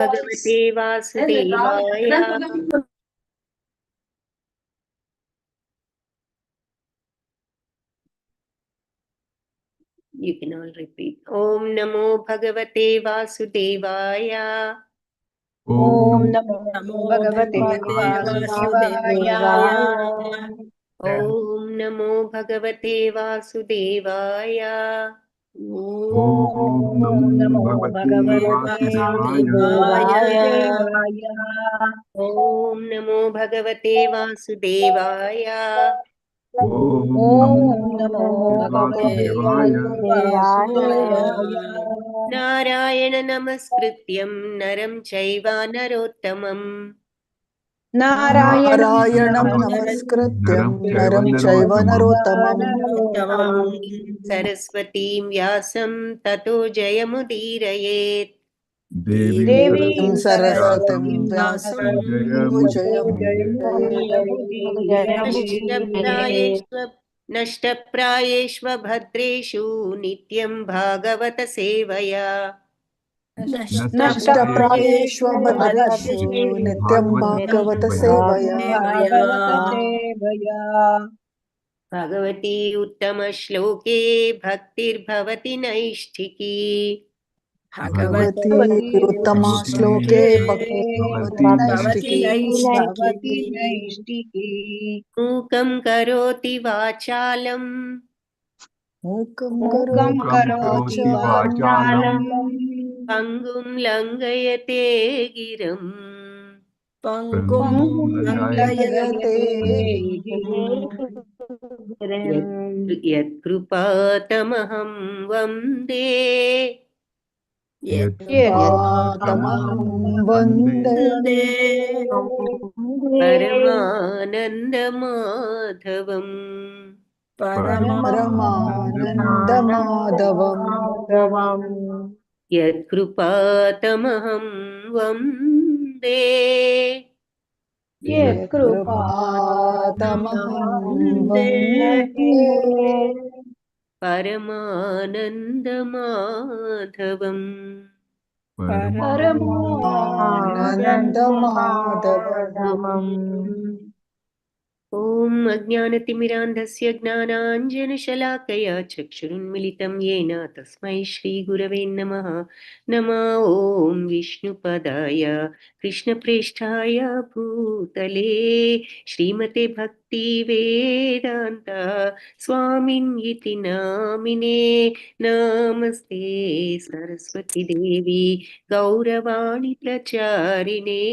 भगवते वासुदेवाय। You can all repeat. Om Namo Bhagavate Vasudevaya. Om Namo Bhagavate Vasudevaya. Om Namo Bhagavate Vasudevaya. Om Namo Bhagavate Vasudevaya. Om Namo Bhagavate Vasudevaya. Om Namo Bhagavate Vasudevaya. Narayana Namaskrityam Naram Chaiva Narottamam. Narayanam Namaskrityam Naram Chaiva Narottamam. Saraswatim Vyasam Tato Jayamudiraye. Devim Saraswatim Vyasam नष्टप्रायेष्व भद्रेषु नित्यं भागवत सेवया। नष्टप्रायेष्व भद्रेषु नित्यं भागवत सेवया। भगवती उत्तम श्लोके भक्तिर्भवति नैष्ठिकी। भगवती उत्तम श्लोके भक्तिर्भवति नैष्ठिकी। मूकं करोति वाचालं मूकं करोति वाचालं पङ्गुं लङ्घयते गिरं यत्कृपातमहं वन्दे परमानन्दमाधवम्। यत्कृपातमहं वन्दे परमानन्दमाधवम्। ॐ अज्ञानतिमिरान्धस्य ज्ञानाञ्जनशलाकया चक्षुरुन्मिलितं येन तस्मै श्रीगुरवे नमः। नमः ॐ विष्णुपदाय कृष्णप्रेष्ठाय भूतले श्रीमते भक्तिवेदान्त स्वामिन्यति नामिने। नमस्ते सरस्वती देवी गौरवाणी प्रचारिणे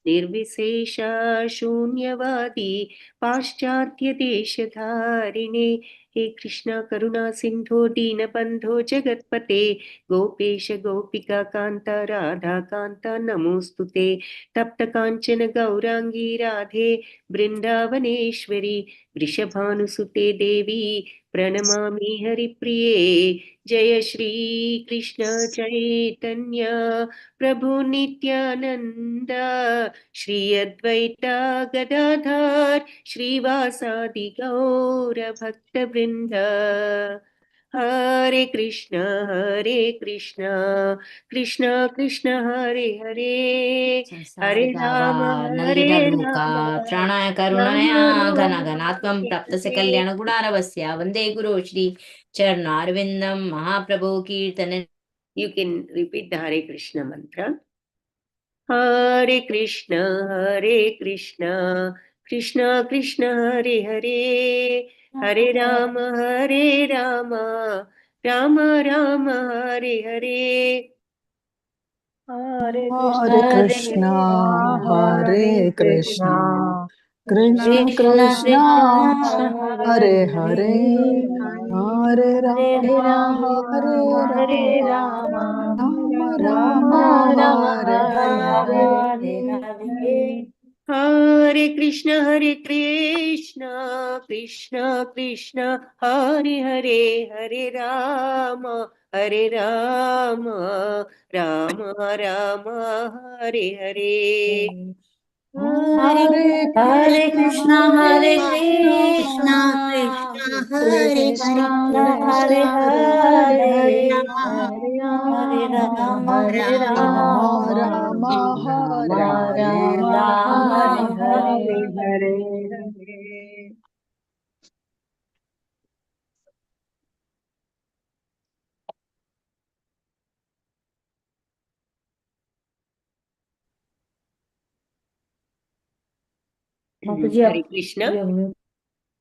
निर्विशेषा शून्यवादी पाश्चात्य देशधारिणे। हे कृष्णा करुणा सिंधो दीनबंधो जगत्पते गोपेश गोपिका कांता राधा कांता नमोस्तुते। तप्त कांचन गौरांगी राधे वृंदावनेश्वरी वृषभानुसुते देवी प्रणमामि हरिप्रिये। जय श्री कृष्ण चैतन्य प्रभु नित्यानंद श्री अद्वैता गदाधर श्रीवासादि गौर भक्त वृंद। हरे कृष्ण कृष्ण कृष्ण हरे हरे हरे राम प्राणाय करुणाय घन घनात्मं प्राप्तस्य कल्याण गुणारवस्य वंदे गुरु श्री चरणारविंदम महाप्रभु कीर्तन। You can repeat the Hare Krishna mantra. Hare Krishna Krishna Krishna Hare Hare Hare Rama Rama Rama Hare Hare. Hare Krishna Krishna Krishna Hare Hare Hare Rama Rama Rama Hare Hare. Hare Krishna Krishna Krishna Hare Hare Hare Rama Rama Rama Hare Hare. Hare Hare Krishna, Krishna, Hare Krishna Krishna, Krishna Hare Krishna, Hare, Hare Hare Rama, Hare Hare Rama, Rama, Rama Rama Hare Rama, Hare, Hare Hare. Mataji, Hare Krishna. you have mute.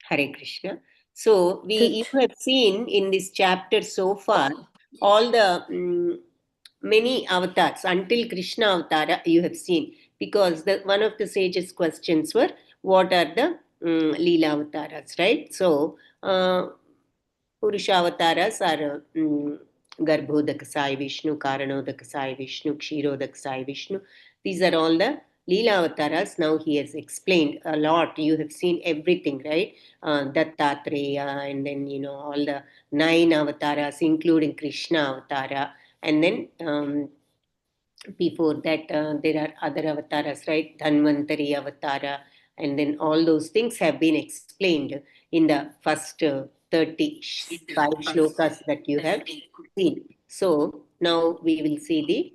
Hare Krishna. So you Good. have seen in this chapter so far all the many avatars until Krishna Avatara you have seen, because one of the sages' questions were what are the Leela Avataras, right? So Purusha Avataras are Garbhodak Sai Vishnu, Karanodak Sai Vishnu, Kshirodak Sai Vishnu. These are all the Leela Avataras. Now he has explained a lot. You have seen everything, right? Dattatreya, and then all the 9 avatars, including Krishna Avatara, and then before that there are other avatars, right? Dhanvantari Avatara, and then all those things have been explained in the first 35 shlokas that you have seen. So now we will see the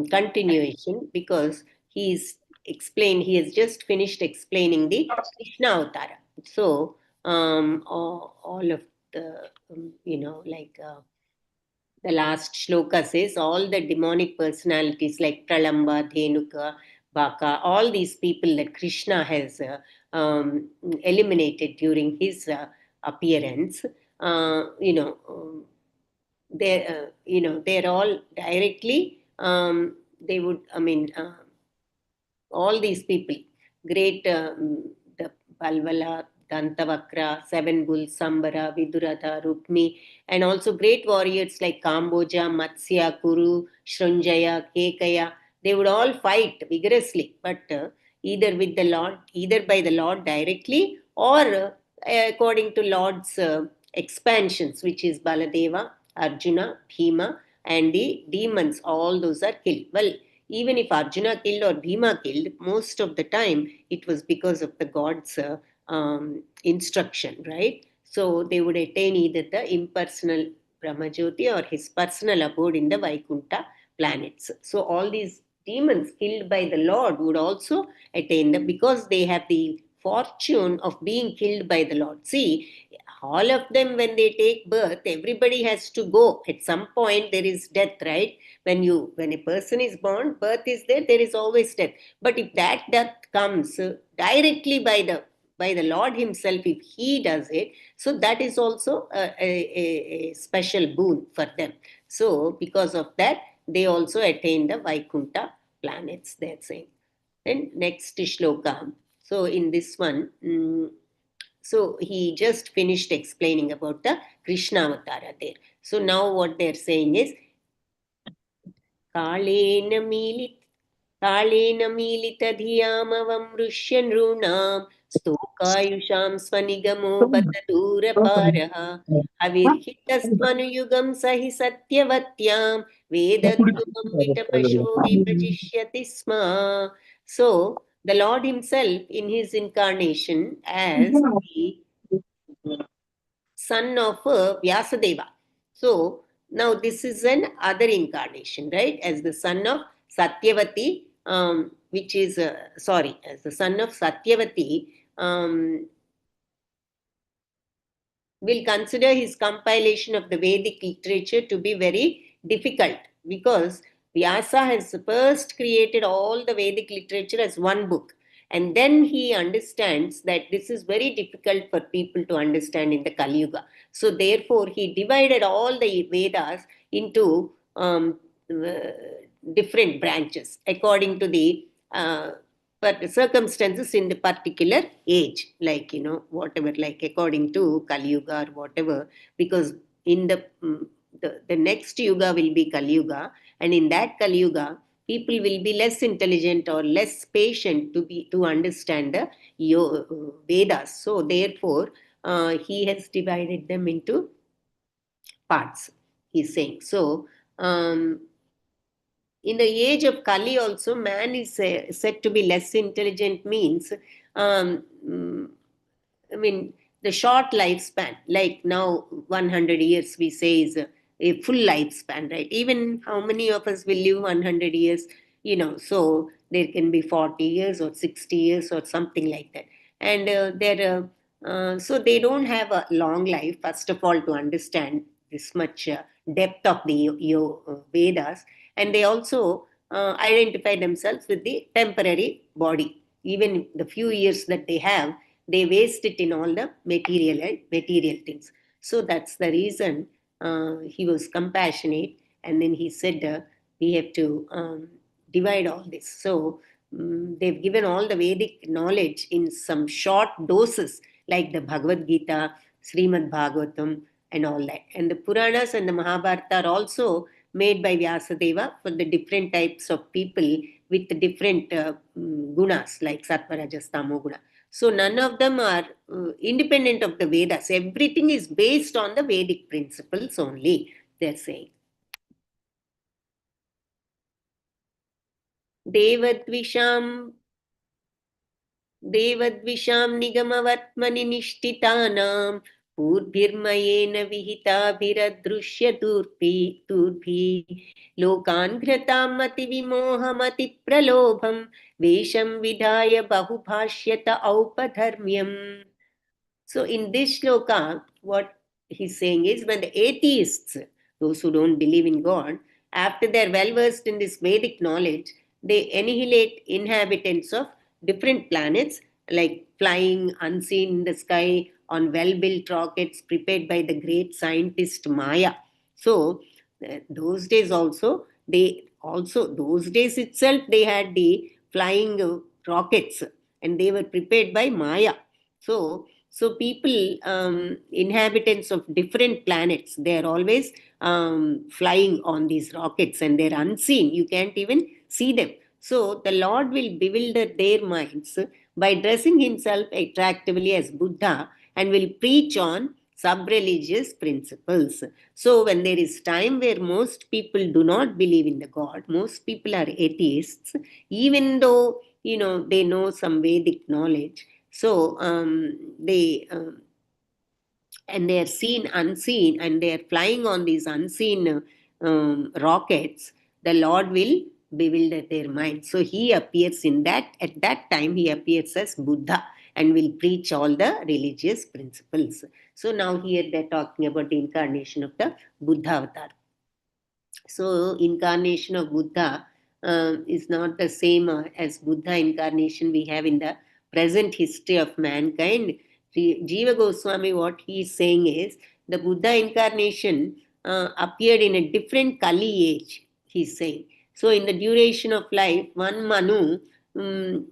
continuation, because he has just finished explaining the Krishna Avatara. So all of the like the last shloka says all the demonic personalities like Pralamba, Dhenuka, Baka, all these people that Krishna has eliminated during his appearance, they're all directly, they would, all these people, great, the Balvala, Dantavakra, Seven Bulls, Sambara, Viduratha, Rukmi, and also great warriors like Kamboja, Matsya, Kuru, Shrunjaya, Kekaya. They would all fight vigorously, but either with the Lord, either by the Lord directly, or according to Lord's expansions, which is Baladeva, Arjuna, Bhima, and the demons. All those are killed. Well, even if Arjuna killed or Bhima killed, most of the time it was because of the God's instruction, right? So they would attain either the impersonal Brahmajyoti or his personal abode in the Vaikunta planets. So all these demons killed by the Lord would also attain them, because they have the fortune of being killed by the Lord. See, all of them, when they take birth, everybody has to go. At some point, there is death, right? When a person is born, birth is there, there is always death. But if that death comes directly by the Lord himself, if he does it, so that is also a special boon for them. So because of that, they also attain the Vaikunta planets, they're saying. Then next shloka. So in this one, so he just finished explaining about the Krishna Avatara there. So now what they're saying is, कालेन मीलितधियामवमृश्य नृणां स्तोकायुषां स्वनिगमो बत दूरपारः अविर्हितस्त्वनुयुगं स हि सत्यवत्यां वेदध्रुवं विटपशो विभजिष्यति स्म. So the Lord himself in his incarnation as the son of Vyasadeva. So now this is an other incarnation, right? As the son of Satyavati, which is, as the son of Satyavati, will consider his compilation of the Vedic literature to be very difficult, because Vyasa has first created all the Vedic literature as one book. And then he understands that this is very difficult for people to understand in the Kali Yuga. So therefore, he divided all the Vedas into different branches according to the but the circumstances in the particular age, like whatever, like according to Kali Yuga or whatever, because in the next yuga will be Kali Yuga, and in that Kali Yuga, people will be less intelligent or less patient to understand the Vedas. So therefore, he has divided them into parts. He's saying so. in the age of Kali also, man is said to be less intelligent means, I mean, the short lifespan, like now 100 years we say is a full lifespan, right? Even how many of us will live 100 years, so there can be 40 years or 60 years or something like that. And so they don't have a long life, first of all, to understand this much depth of the Vedas. And they also identify themselves with the temporary body. Even the few years that they have, they waste it in all the material things. So that's the reason he was compassionate, and then he said we have to divide all this. So they've given all the Vedic knowledge in some short doses, like the Bhagavad Gita, Srimad Bhagavatam, and all that. And the Puranas and the Mahabharata are also made by Vyasadeva for the different types of people with the different gunas, like Sattva, Rajas, Tamo guna. So none of them are independent of the Vedas. Everything is based on the Vedic principles only, they're saying. Devadvisham निगमवर्त्मनि निष्ठितानां पूर्भिर्मयेन विहिताभिरदृश्यतूर्भिः लोकान् घ्रतां मतिविमोहमतिप्रलोभं वेषं विधाय बहुभाष्यत औपधर्म्यम्. So in this shloka, what he's saying is, when the atheists, those who don't believe in God, after they're well versed in this Vedic knowledge, they annihilate inhabitants of different planets, like flying unseen in the sky on well-built rockets prepared by the great scientist Maya. So those days itself they had the flying rockets, and they were prepared by Maya. So people, inhabitants of different planets, they are always flying on these rockets, and they're unseen. You can't even see them. So the Lord will bewilder their minds by dressing himself attractively as Buddha, and will preach on sub-religious principles. So when there is time where most people do not believe in the God, most people are atheists, even though they know some Vedic knowledge. So they and they are seen unseen, and they are flying on these unseen rockets. The Lord will bewilder their mind. So he appears at that time he appears as Buddha, and will preach all the religious principles. So now here they're talking about the incarnation of the Buddha avatar. So incarnation of Buddha is not the same as Buddha incarnation we have in the present history of mankind. Jiva Goswami, what he is saying is, the Buddha incarnation appeared in a different Kali age, he's saying. So in the duration of life, one Manu, in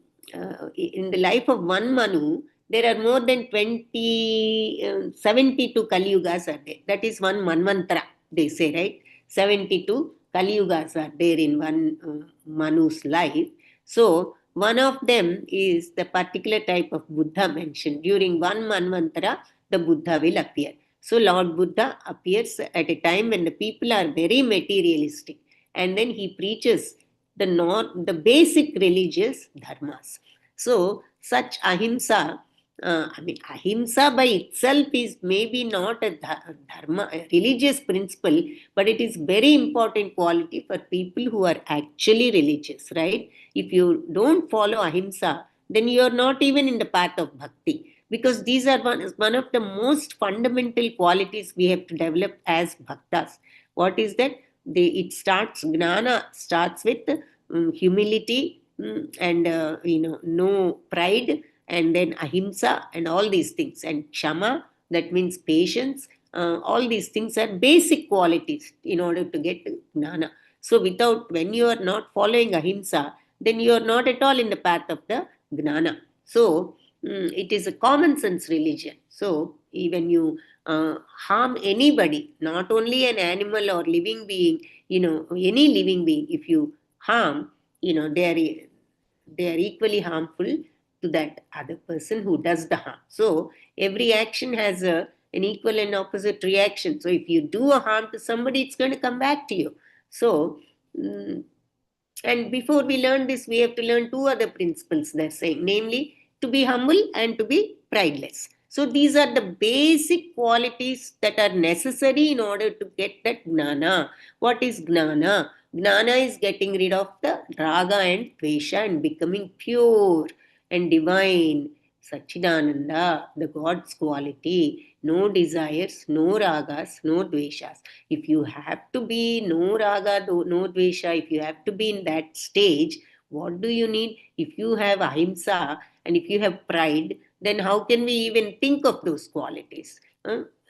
the life of one Manu, there are more than 72 Kali Yugas are there. That is one Manvantara, they say, right? 72 Kali Yugas are there in one Manu's life. So one of them is the particular type of Buddha mentioned. During one Manvantara, the Buddha will appear. So Lord Buddha appears at a time when the people are very materialistic, and then he preaches the basic religious dharmas. So such ahimsa, ahimsa by itself is maybe not a dharma, a religious principle, but it is very important quality for people who are actually religious, right? If you don't follow ahimsa, then you are not even in the path of bhakti, because these are one of the most fundamental qualities we have to develop as bhaktas. What is that? Gnana starts with humility, and no pride, and then ahimsa and all these things, and kshama, that means patience. All these things are basic qualities in order to get gnana. So when you are not following ahimsa, then you are not at all in the path of the gnana. So it is a common sense religion. So even you harm anybody, not only an animal or living being, any living being, if you harm, they are equally harmful to that other person who does the harm. So every action has an equal and opposite reaction. So if you do a harm to somebody, it's going to come back to you. So And before we learn this, we have to learn two other principles they're saying, namely to be humble and to be prideless. So these are the basic qualities that are necessary in order to get that gnana. What is gnana? Gnana is getting rid of the raga and dvesha and becoming pure and divine. Sachidananda, the God's quality. No desires, no ragas, no dveshas. If you have to be no raga, no dvesha, if you have to be in that stage, what do you need? If you have ahimsa and if you have pride, then how can we even think of those qualities?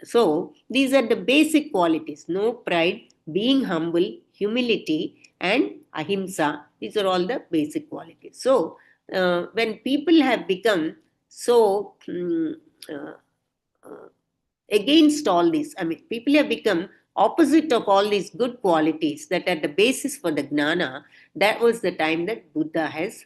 So, these are the basic qualities: no pride, being humble, humility, and ahimsa. These are all the basic qualities. So, when people have become so against all this, I mean, people have become opposite of all these good qualities that are the basis for the gnana. That was the time that Buddha has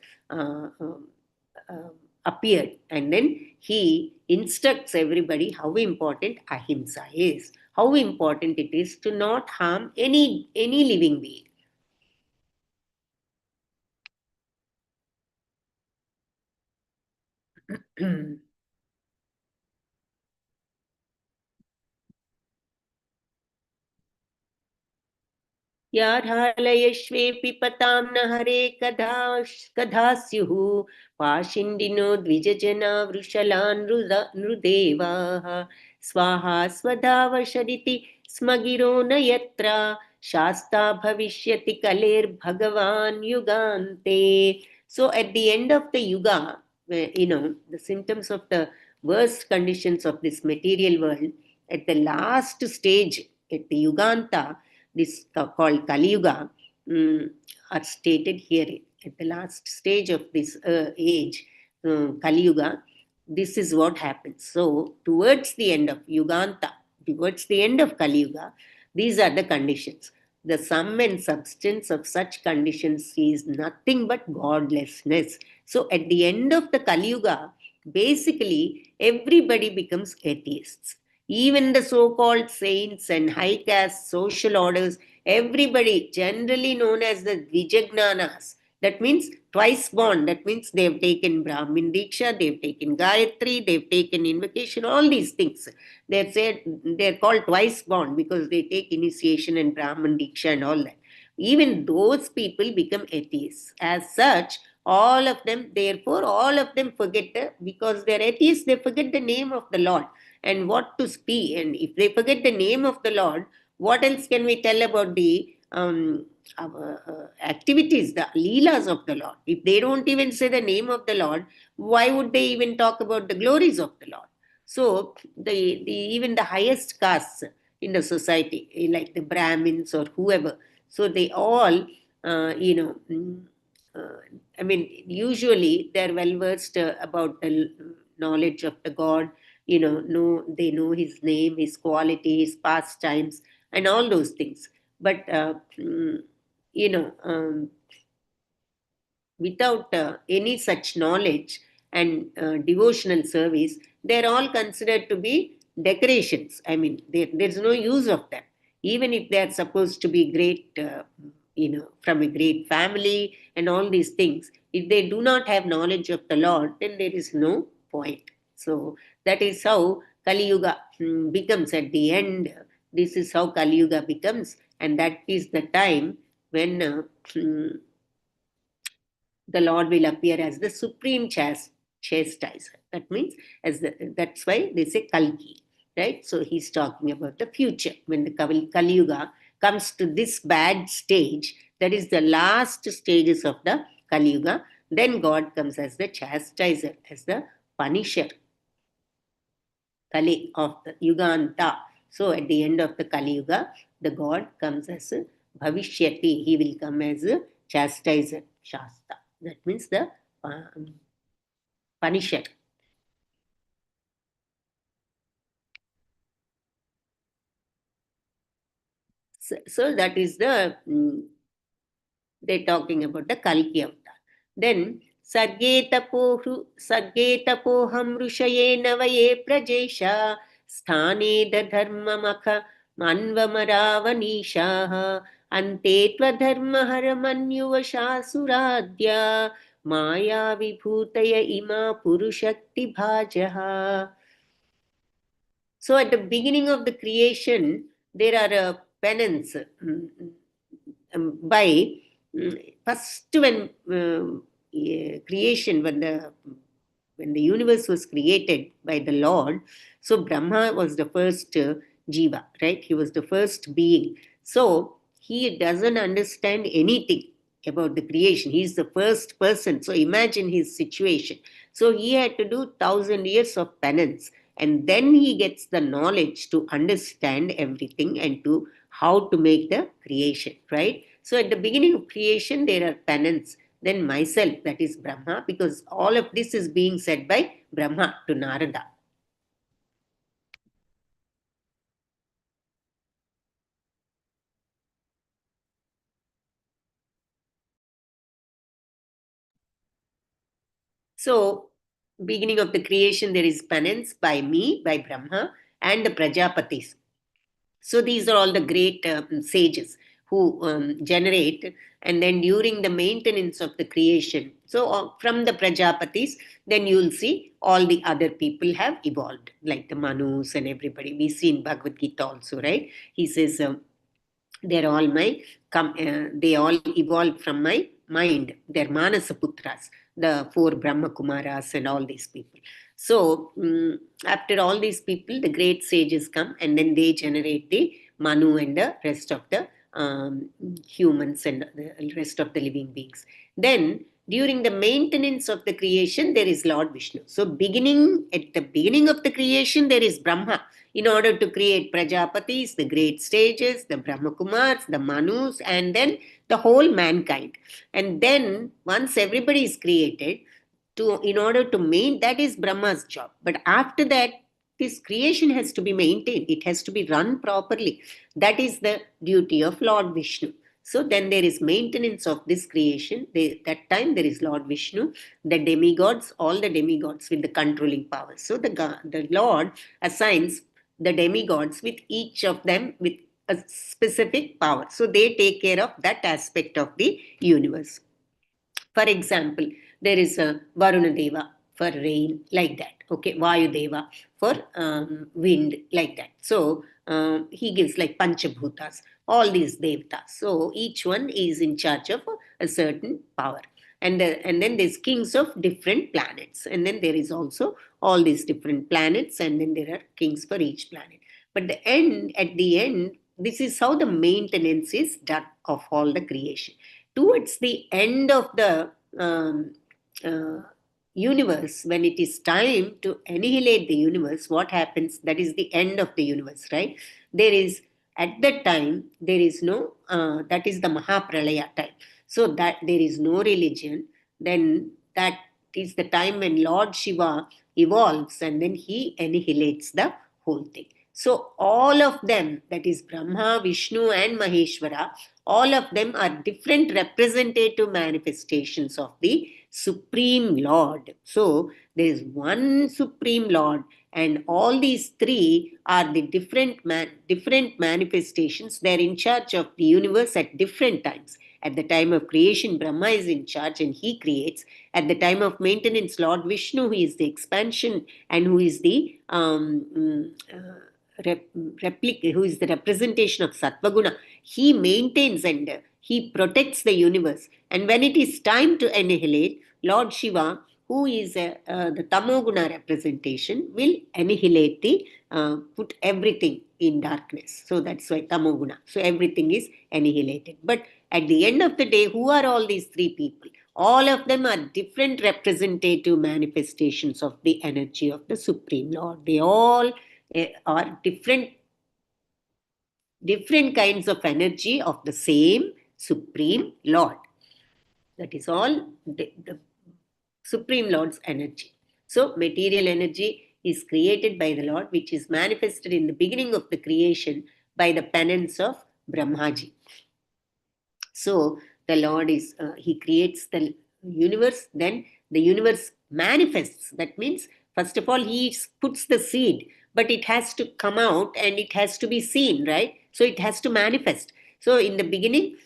appeared, and then he instructs everybody how important ahimsa is, how important it is to not harm any living being. याधालयश्वेऽपि पतां न हरे कदा स्युः पाशिण्डिनो द्विजजना वृषलान् नृदेवाः स्वाहा स्वधावशरिति स्मगिरो न यत्र शास्ता भविष्यति कलेर्भगवान् युगान्ते. So at the end of the yuga, the symptoms of the worst conditions of this material world, at the last stage, at the yuganta, this called Kali Yuga, are stated here at the last stage of this age, Kali Yuga. This is what happens. So, towards the end of Yuganta, towards the end of Kali Yuga, these are the conditions. The sum and substance of such conditions is nothing but godlessness. So, at the end of the Kali Yuga, basically everybody becomes atheists. Even the so-called saints and high caste social orders, everybody generally known as the Dvijagnanas. That means twice born. That means they've taken Brahmin Diksha, they've taken Gayatri, they've taken invocation, all these things. They're called twice born because they take initiation and Brahmin Diksha and all that. Even those people become atheists. As such, all of them forget because they're atheists, they forget the name of the Lord and what to speak. And if they forget the name of the Lord, what else can we tell about the activities, the leelas of the Lord? If they don't even say the name of the Lord, why would they even talk about the glories of the Lord? So even the highest castes in the society, like the Brahmins or whoever, so they all, I mean, usually they're well versed about the knowledge of the God. They know his name, his quality, his pastimes, and all those things. But without any such knowledge and devotional service, they're all considered to be decorations. I mean, there's no use of them. Even if they're supposed to be great, from a great family and all these things, if they do not have knowledge of the Lord, then there is no point. So that is how Kali Yuga becomes at the end. This is how Kali Yuga becomes, and that is the time when the Lord will appear as the supreme chastiser. That means that's why they say Kalki, right? So he's talking about the future. When the Kali Yuga comes to this bad stage, that is the last stages of the Kali Yuga, then God comes as the chastiser, as the punisher. Kali of the Yuganta. So at the end of the Kali Yuga, the God comes as a Bhavishyati. He will come as a chastiser, Shasta. That means the punisher. So that is they're talking about the Kalki avatar. Then Sarge tapoham rushaye navaye prajesha sthane da dharma makha manvamaravanishah ante tva-dharma-haramanyu-vasasuradya maya vibhutaya ima purushakti bhajaha. So at the beginning of the creation, there are penance by first when creation, when the universe was created by the Lord, so Brahma was the first jiva, right? He was the first being. So he doesn't understand anything about the creation. He's the first person. So imagine his situation. So he had to do 1,000 years of penance, and then he gets the knowledge to understand everything and to how to make the creation, right? So at the beginning of creation, there are penance. Then myself, that is Brahma, because all of this is being said by Brahma to Narada. So, beginning of the creation, there is penance by me, by Brahma, and the Prajapatis. So these are all the great sages who generate, and then during the maintenance of the creation. So from the Prajapatis, then you'll see all the other people have evolved, like the Manus and everybody. We see in Bhagavad Gita also, right? He says, they're all they all evolved from my mind. They're Manasa Putras, the 4 Brahma Kumaras and all these people. So after all these people, the great sages come, and then they generate the Manu and the rest of the humans and the rest of the living beings. Then during the maintenance of the creation, there is Lord Vishnu. So at the beginning of the creation, there is Brahma, in order to create Prajapatis, the great sages, the Brahmakumars, the Manus, and then the whole mankind. And then once everybody is created, in order to maintain, that is Brahma's job. But after that, this creation has to be maintained. It has to be run properly. That is the duty of Lord Vishnu. So then there is maintenance of this creation. That time there is Lord Vishnu, the demigods, all the demigods with the controlling power. So the Lord assigns the demigods with each of them with a specific power. So they take care of that aspect of the universe. For example, there is a Varuna Deva for rain, like that. Okay, Vayu Deva for wind, like that. So he gives like Panchabhutas, all these devatas. So each one is in charge of a certain power. And then there's kings of different planets. And then there is also all these different planets, and then there are kings for each planet. But at the end, this is how the maintenance is done of all the creation. Towards the end of the uh, universe, when it is time to annihilate the universe, what happens? That is the end of the universe, right? There is, at that time, there is no, that is the Mahapralaya time. So that there is no religion, then that is the time when Lord Shiva evolves, and then he annihilates the whole thing. So all of them, that is Brahma, Vishnu and Maheshwara, all of them are different representative manifestations of the Supreme Lord. So there is one Supreme Lord, and all these three are the different manifestations. They are in charge of the universe at different times. At the time of creation, Brahma is in charge and he creates. At the time of maintenance, Lord Vishnu, who is the expansion and who is the who is the representation of Sattvaguna, he maintains and he protects the universe. And when it is time to annihilate, Lord Shiva, who is the Tamoguna representation, will annihilate put everything in darkness. So that's why Tamoguna. So everything is annihilated. But at the end of the day, who are all these three people? All of them are different representative manifestations of the energy of the Supreme Lord. They all are different kinds of energy of the same Supreme Lord. That is all the Supreme Lord's energy. So material energy is created by the Lord, which is manifested in the beginning of the creation by the penance of Brahmaji. So the Lord is, he creates the universe, then the universe manifests. That means, first of all, he puts the seed, but it has to come out and it has to be seen, right? So it has to manifest. So in the beginning,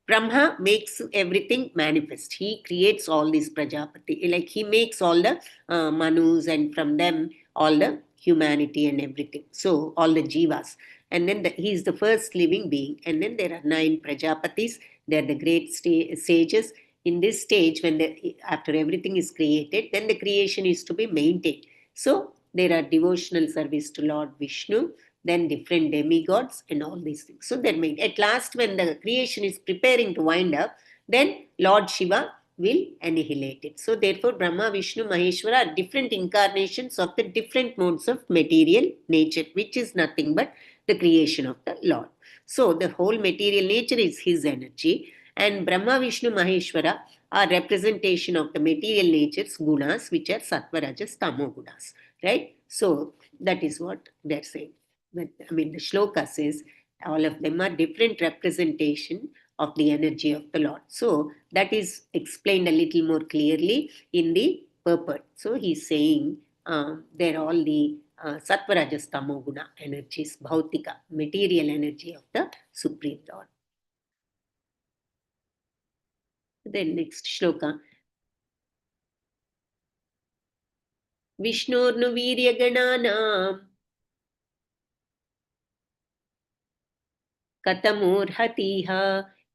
Brahma makes everything manifest. He creates all these Prajapati, like he makes all the Manus, and from them all the humanity and everything. So all the Jivas. And then he is the first living being. And then there are 9 Prajapatis. They are the great sages. In this stage, when after everything is created, then the creation is to be maintained. So there are devotional service to Lord Vishnu, then different demigods and all these things. So they're made. At last, when the creation is preparing to wind up, then Lord Shiva will annihilate it. So therefore, Brahma, Vishnu, Maheshwara are different incarnations of the different modes of material nature, which is nothing but the creation of the Lord. So the whole material nature is his energy, and Brahma, Vishnu, Maheshwara are representation of the material nature's gunas, which are sattva, rajas, tamo gunas, right? So that is what they're saying. But, I mean, the shloka says all of them are different representation of the energy of the Lord. So that is explained a little more clearly in the purport. So he's saying they're all the sattva, rajas, tamo guna energies, bhautika, material energy of the Supreme Lord. Then next shloka. Vishnurnu viryagananam कथमोर्हतीह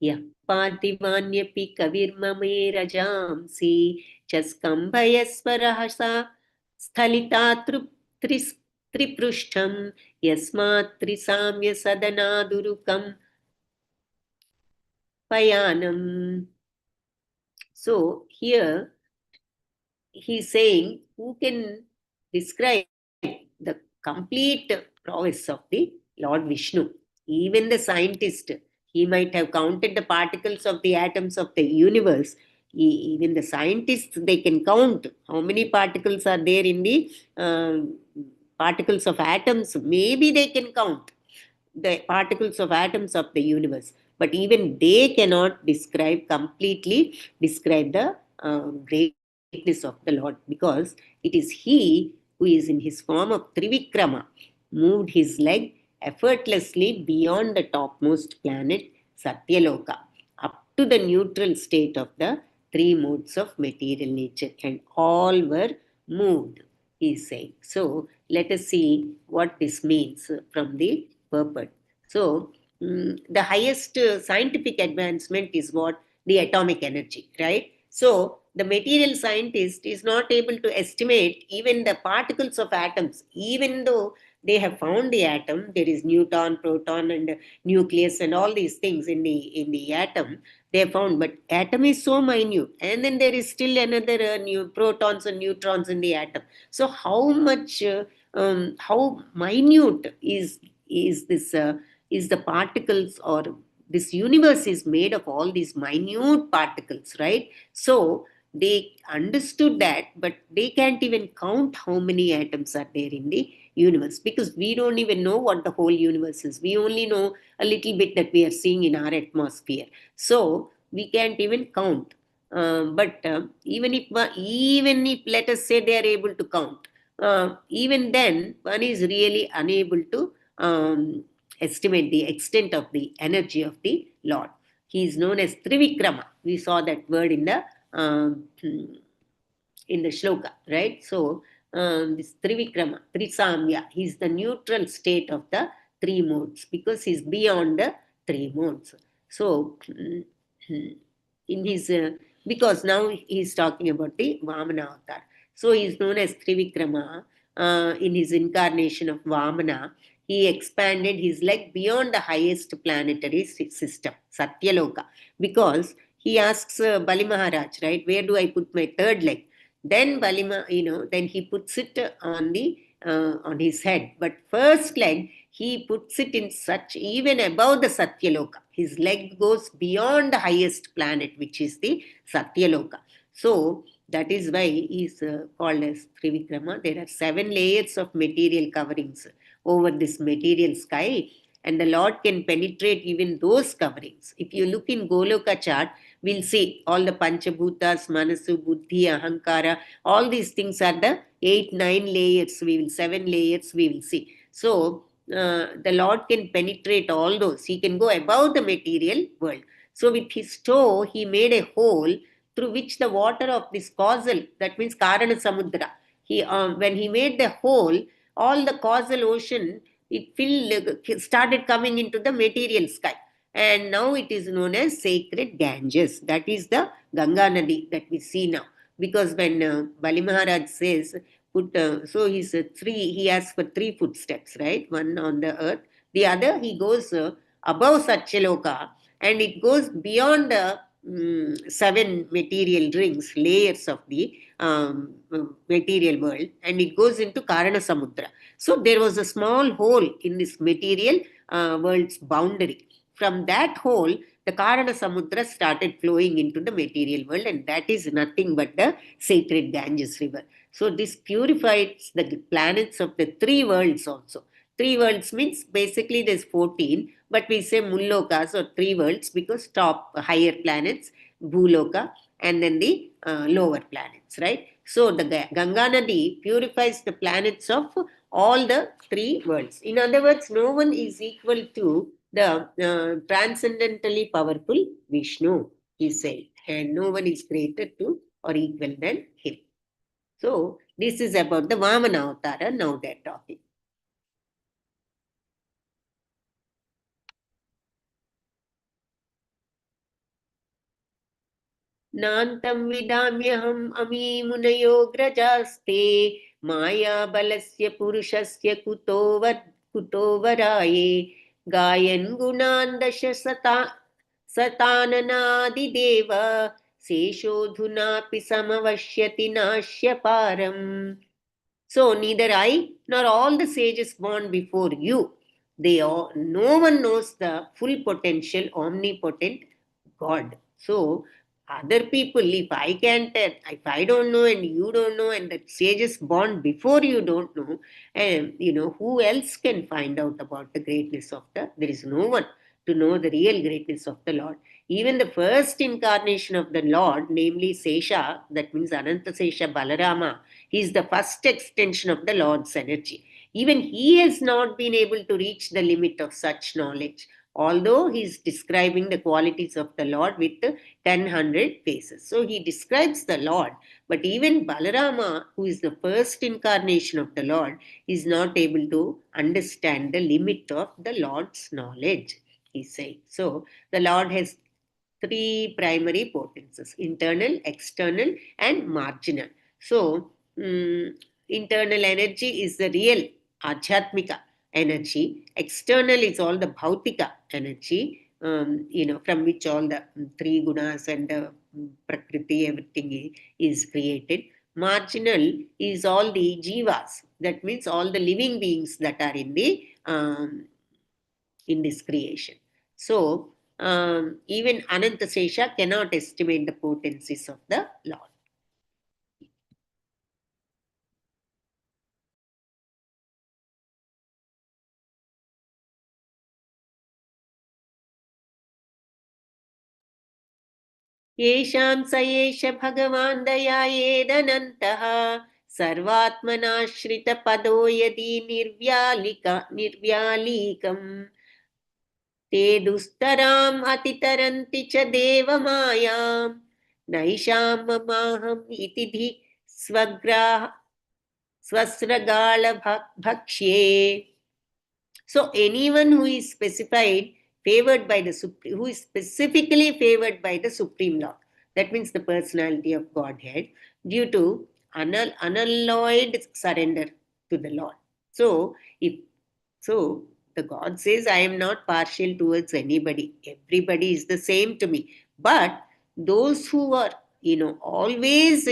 यः पार्थिवान्यपि कविर्ममे रजांसि च स्कम्भयस्वरः सा स्खलिता त्रिपृष्ठं यस्मात् त्रिसाम्य सदनादुरुकं पयानम्. So here he's saying, who can describe the complete prowess of the Lord Vishnu? Even the scientist, he might have counted the particles of the atoms of the universe. Even the scientists, they can count how many particles are there in the particles of atoms. Maybe they can count the particles of atoms of the universe, but even they cannot completely describe the greatness of the Lord, because it is he who is in his form of Trivikrama, moved his leg effortlessly beyond the topmost planet Satyaloka up to the neutral state of the 3 modes of material nature, and all were moved, he is saying. So let us see what this means from the purport. So the highest scientific advancement is what? The atomic energy, right? So the material scientist is not able to estimate even the particles of atoms, even though they have found the atom. There is neutron, proton, and nucleus, and all these things in the atom they have found. But atom is so minute, and then there is still another new protons and neutrons in the atom. So how much, how minute is this? Is the particles, or this universe is made of all these minute particles, right? So they understood that, but they can't even count how many atoms are there in the universe, because we don't even know what the whole universe is. We only know a little bit that we are seeing in our atmosphere. So we can't even count. But even if let us say they are able to count, even then one is really unable to estimate the extent of the energy of the Lord. He is known as Trivikrama. We saw that word in the shloka, right? So this Trivikrama, Trisamya, he is the neutral state of the 3 modes, because he is beyond the 3 modes. So in his because now he is talking about the Vamana avatar. So he is known as Trivikrama. In his incarnation of Vamana, he expanded his leg beyond the highest planetary system, Satyaloka, because he asks Bali Maharaj, right, where do I put my 3rd leg? Then Balima, then he puts it on his head. But first leg, he puts it in such, even above the Satyaloka. His leg goes beyond the highest planet, which is the Satyaloka. So that is why he is called as Trivikrama. There are 7 layers of material coverings over this material sky, and the Lord can penetrate even those coverings. If you look in Goloka chart, we'll see all the Panchabhutas, Manasu, Buddhi, Ahankara, all these things are the 8, 9 layers, 7 layers we will see. So the Lord can penetrate all those. He can go above the material world. So with his toe, he made a hole through which the water of this causal, that means Karana Samudra, when he made the hole, all the causal ocean, it started coming into the material sky. And now it is known as sacred Ganges. That is the Ganga Nadi that we see now. Because when Bali Maharaj says, so he asks for 3 footsteps, right? One on the earth. The other, he goes above Satyaloka, and it goes beyond the 7 material rings, layers of the material world, and it goes into Karana Samudra. So there was a small hole in this material world's boundary. From that hole, the Karana Samudra started flowing into the material world, and that is nothing but the sacred Ganges river. So this purifies the planets of the 3 worlds also. 3 worlds means basically there's 14, but we say Mullokas or 3 worlds because top higher planets, Bhuloka, and then the lower planets, right? So the Ganga Nadi purifies the planets of all the 3 worlds. In other words, no one is equal to the transcendently powerful Vishnu, he said, and no one is greater to or equal than him. So this is about the Vamana Avatara, now they're talking. नान्तं विदाम्यहम् अमीमुनयोग्रजास्ते मायाबलस्य पुरुषस्य कुतो वराये गायन् गुणान् दश सताननादिदेव शेषोऽधुनापि समवश्यति नाश्य पारम्. So neither I nor all the sages born before you, no one knows the full potential, omnipotent God. So other people, if I can't tell, if I don't know and you don't know, and the sages born before you don't know, and who else can find out about the greatness of there is no one to know the real greatness of the Lord. Even the first incarnation of the Lord, namely Sesha, that means Ananta Sesha Balarama, he is the first extension of the Lord's energy. Even he has not been able to reach the limit of such knowledge, although he is describing the qualities of the Lord with 1,000 faces. So he describes the Lord, but even Balarama, who is the first incarnation of the Lord, is not able to understand the limit of the Lord's knowledge, he said. So the Lord has 3 primary potencies: internal, external, and marginal. So internal energy is the real Ajhatmika energy. External is all the Bhautika energy, from which all the 3 gunas and the Prakriti, everything is created. Marginal is all the jivas. That means all the living beings that are in this creation. So even Ananta Sesha cannot estimate the potencies of the Lord. येषां स एष भगवान् दयायेदनन्तः सर्वात्मनाश्रितपदो यदि निर्व्यालीकम् ते दुस्तराम् अतितरन्ति च देवमायाम् नैषां ममाहम् इति धि स्वस्रगाळभक्ष्ये. So anyone who is favored by the Supreme, who is specifically favored by the Supreme Lord, that means the personality of Godhead, due to unalloyed surrender to the Lord. So the God says, I am not partial towards anybody. Everybody is the same to me. But those who are, always,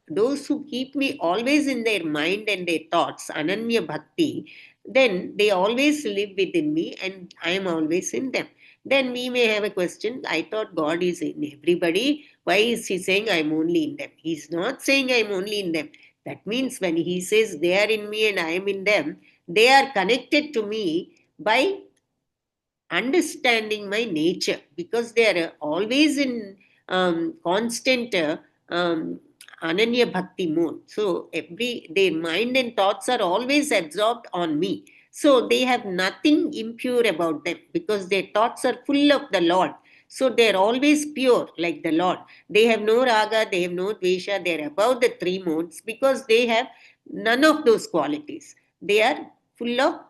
those who keep me always in their mind and their thoughts, Ananya Bhakti, then they always live within me and I am always in them. Then we may have a question, I thought God is in everybody. Why is he saying I am only in them? He is not saying I am only in them. That means when he says they are in me and I am in them, they are connected to me by understanding my nature, because they are always in constant Ananya Bhakti mode. So their mind and thoughts are always absorbed on me. So they have nothing impure about them because their thoughts are full of the Lord. So they're always pure like the Lord. They have no raga, they have no dvesha, they're above the three modes because they have none of those qualities. They are full of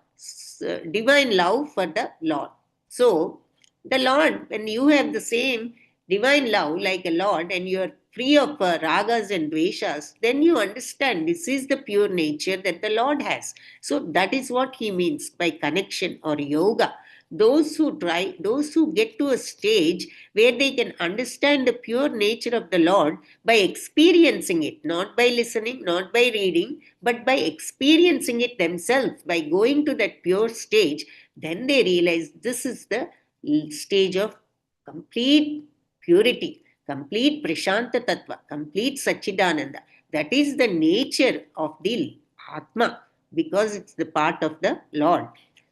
divine love for the Lord. So the Lord, when you have the same divine love like a Lord and you are free of ragas and dveshas, then you understand this is the pure nature that the Lord has. So that is what he means by connection or yoga. Those who get to a stage where they can understand the pure nature of the Lord by experiencing it, not by listening, not by reading, but by experiencing it themselves, by going to that pure stage, then they realize this is the stage of complete purity, complete Prashanta Tattva, complete Sachidananda. That is the nature of the Atma because it's the part of the Lord.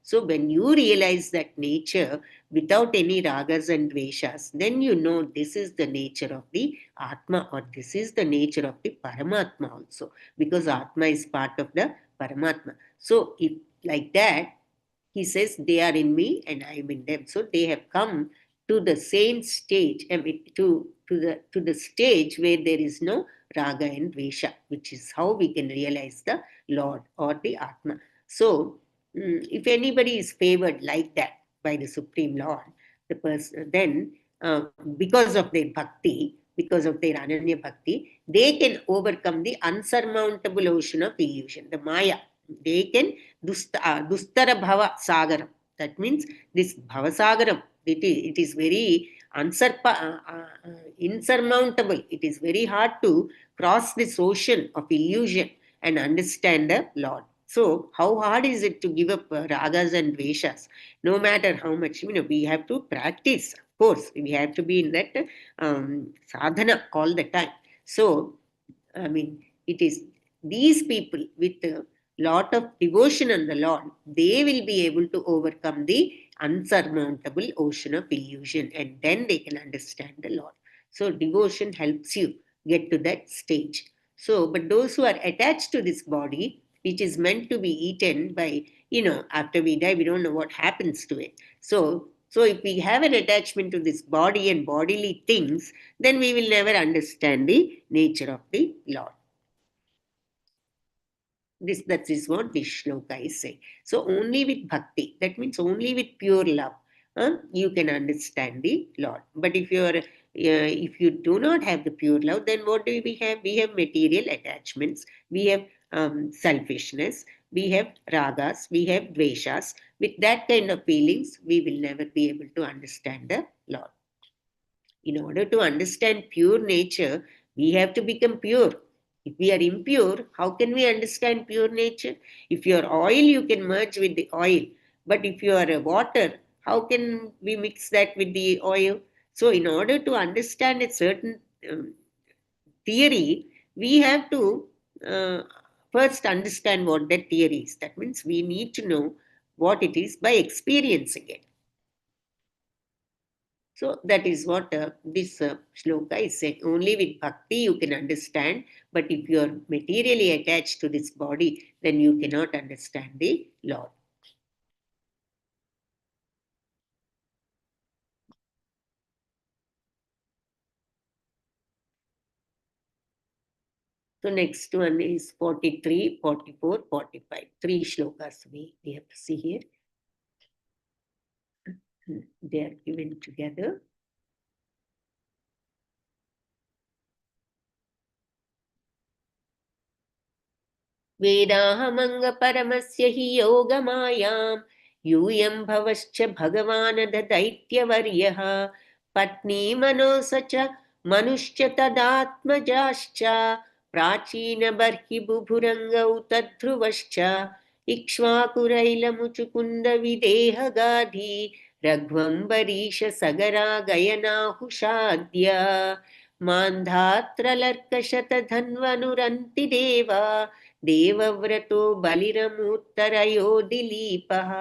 So when you realize that nature without any ragas and dveshas, then you know this is the nature of the Atma or this is the nature of the Paramatma also because Atma is part of the Paramatma. So if like that, he says they are in me and I am in them. So they have come to the same stage, I mean, to the stage where there is no raga and dvesha, which is how we can realize the Lord or the Atma. So, if anybody is favored like that by the Supreme Lord, the person then because of their bhakti, because of their Ananya Bhakti, they can overcome the unsurmountable ocean of illusion, the Maya. They can Dustara Bhava Sagaram. That means this Bhava Sagaram, it is very insurmountable. It is very hard to cross this ocean of illusion and understand the Lord. So, how hard is it to give up ragas and dveshas? No matter how much, we have to practice. Of course, we have to be in that sadhana all the time. So, I mean, it is these people with a lot of devotion on the Lord, they will be able to overcome the unsurmountable ocean of illusion and then they can understand the Lord. So, devotion helps you get to that stage. So, but those who are attached to this body, which is meant to be eaten by, after we die, we don't know what happens to it. So if we have an attachment to this body and bodily things, then we will never understand the nature of the Lord. That is what this shloka is saying. So only with bhakti, that means only with pure love, you can understand the Lord. But if you do not have the pure love, then what do we have? We have material attachments, we have selfishness, we have ragas, we have dveshas. With that kind of feelings, we will never be able to understand the Lord. In order to understand pure nature, we have to become pure. If we are impure, how can we understand pure nature? If you are oil, you can merge with the oil. But if you are a water, how can we mix that with the oil? So, in order to understand a certain theory, we have to uh, first understand what that theory is. That means we need to know what it is by experiencing it. So that is what this shloka is saying. Only with bhakti you can understand, but if you are materially attached to this body, then you cannot understand the Lord. So next one is 43, 44, 45. Three shlokas we have to see here. They are given together. वेदाहमङ्गपरमस्य हि योगमायां यूयं भवश्च भगवानदैत्यवर्यः पत्नी मनोस च मनुश्च तदात्मजाश्च प्राचीनबर्हिबुभुरङ्गौ तद्ध्रुवश्च इक्ष्वाकुरैलमुचुकुन्दविदेहगाधी रघ्वम्बरीशसगरागयनाहुषाद्य मान्धात्रलर्कशतधन्वनुरन्ति देवा देवव्रतो बलिरमूत्तरयो दिलीपः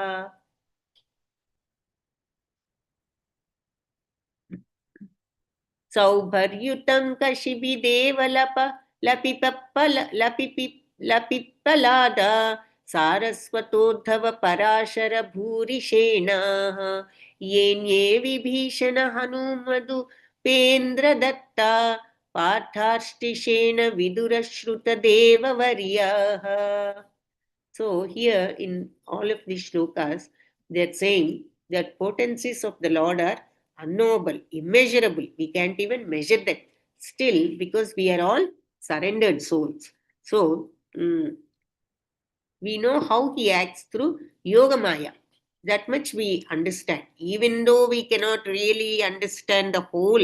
सौभर्युतं कशिभिदेवलप लपिप्पलाद सारस्वतोद्धव Parashar भूरिषेणाः येन्ये Vibhishan हनुमदुपेन्द्रदत्ता पार्थार्ष्टिषेण विदुरश्रुतदेववर्याः. So here in all of these shlokas, they're saying that potencies of the Lord are unknowable, immeasurable. We can't even measure that. Still, because we are all surrendered souls. So we know how he acts through Yoga Maya. That much we understand. Even though we cannot really understand the whole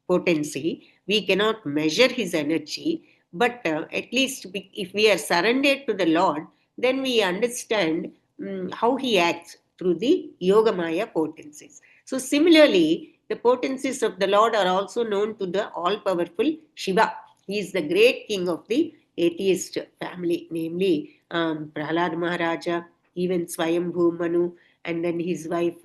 potency, we cannot measure his energy, but at least if we are surrendered to the Lord, then we understand how he acts through the Yoga Maya potencies. So similarly, the potencies of the Lord are also known to the all-powerful Shiva. He is the great king of the atheist family, namely Prahlad Maharaja, even Swayambhu Manu, and then his wife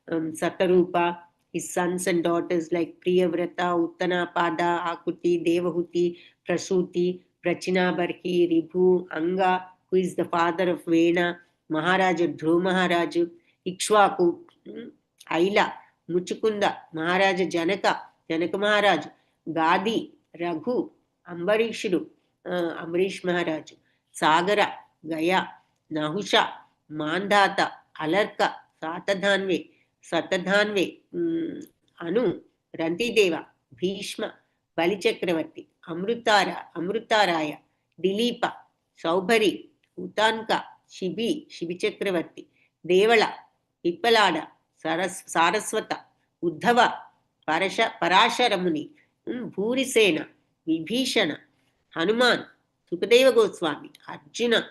Satarupa, his sons and daughters like Priyavrata, Uttanapada, Akuti, Devahuti, Prasuti, Prachinabarhi, Ribhu, Anga, who is the father of Vena, Maharaja, Dhruv Maharaju, Ikshwaku, Aila, Muchukunda, Maharaja Janaka, Janaka Maharaj, Gadi, Raghu, Ambarishudu, Amrish Maharaj, Sagara, Gaya, Nahusha, Mandata, Alarka, Satadhanve, Satadhanve, Anu, Rantideva, Bhishma, Balichakravarti, Amrutaraya, Dilipa, Saubhari, Utanka, Shibi Chakravarti, Devala, Hippalada, Saraswata, Uddhava, Parasharamuni, Bhurisena, Vibhishana, Hanuman, Sukadeva Goswami, Arjuna,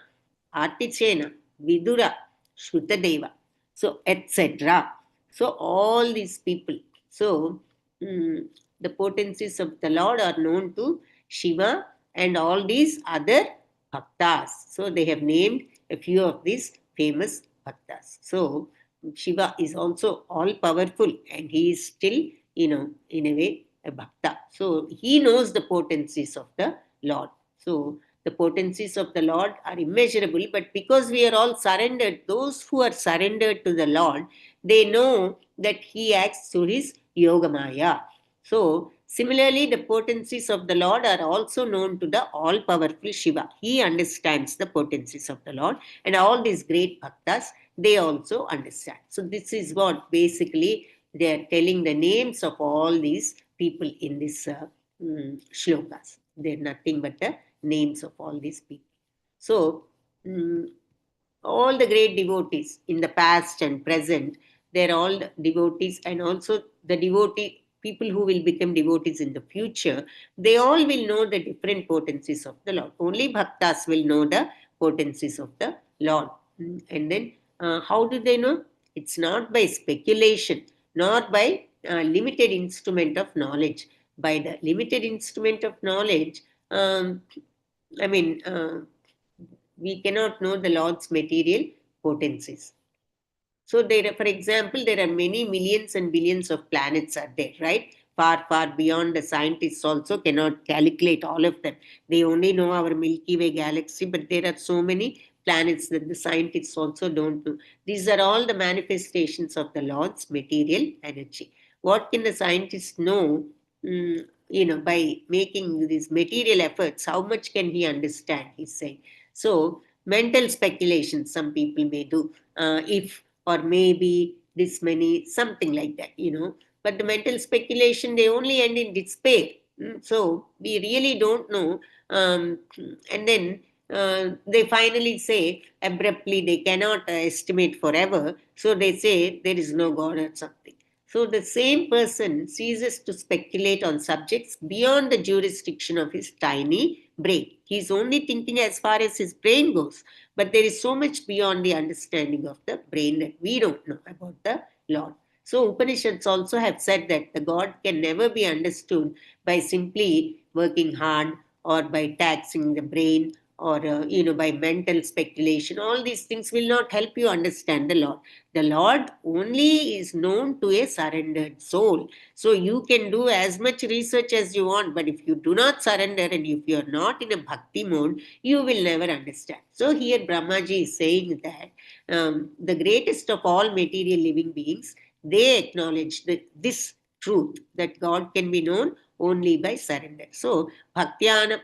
Artisena, Vidura, Shrutadeva, so etc. So all these people. So the potencies of the Lord are known to Shiva and all these other bhaktas. So they have named a few of these famous bhaktas. So Shiva is also all powerful and he is still, in a way, a bhakta. So he knows the potencies of the Lord. So the potencies of the Lord are immeasurable, but because we are all surrendered, those who are surrendered to the Lord, they know that he acts through his Yoga Maya. So similarly, the potencies of the Lord are also known to the all-powerful Shiva. He understands the potencies of the Lord, and all these great bhaktas, they also understand. So this is what basically they are telling the names of all these people in this shlokas. They're nothing but the names of all these people. So all the great devotees in the past and present, they're all devotees, and also the devotee people who will become devotees in the future, they all will know the different potencies of the Lord. Only bhaktas will know the potencies of the Lord. And then how do they know? It's not by speculation, nor by limited instrument of knowledge. By the limited instrument of knowledge, we cannot know the Lord's material potencies. So for example, there are many millions and billions of planets are there, right? Far, far beyond the scientists also cannot calculate all of them. They only know our Milky Way galaxy, but there are so many planets that the scientists also don't know. These are all the manifestations of the Lord's material energy. What can the scientist know, by making these material efforts? How much can he understand, he's saying. So mental speculation some people may do, if or maybe this many, something like that, But the mental speculation, they only end in despair. So we really don't know. And then they finally say, abruptly, they cannot estimate forever. So they say there is no God or something. So the same person ceases to speculate on subjects beyond the jurisdiction of his tiny brain. He's only thinking as far as his brain goes. But there is so much beyond the understanding of the brain that we don't know about the Lord. So Upanishads also have said that the God can never be understood by simply working hard or by taxing the brain or by mental speculation. All these things will not help you understand the Lord. The Lord only is known to a surrendered soul. So you can do as much research as you want, but if you do not surrender and if you are not in a bhakti mode, you will never understand. So here Brahmaji is saying that the greatest of all material living beings, they acknowledge this truth that God can be known only by surrender. So bhaktyana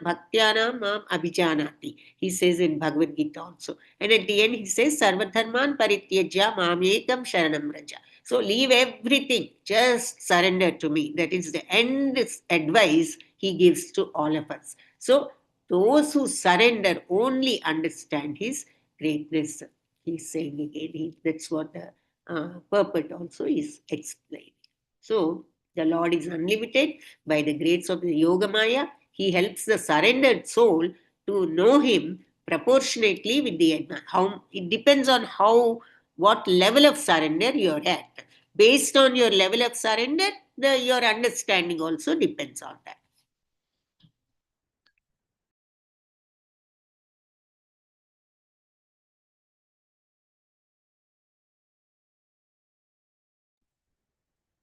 mam abhijanati, he says in Bhagavad Gita also. And at the end he says sarvadharman parityajya mamekam sharanam raja. So leave everything, just surrender to me. That is the end advice he gives to all of us. So those who surrender only understand his greatness. He's saying again, that's what the purport also is explained. So the Lord is unlimited. By the grace of the Yoga Maya, he helps the surrendered soul to know him proportionately with the how it depends on what level of surrender you're at. Based on your level of surrender, your understanding also depends on that.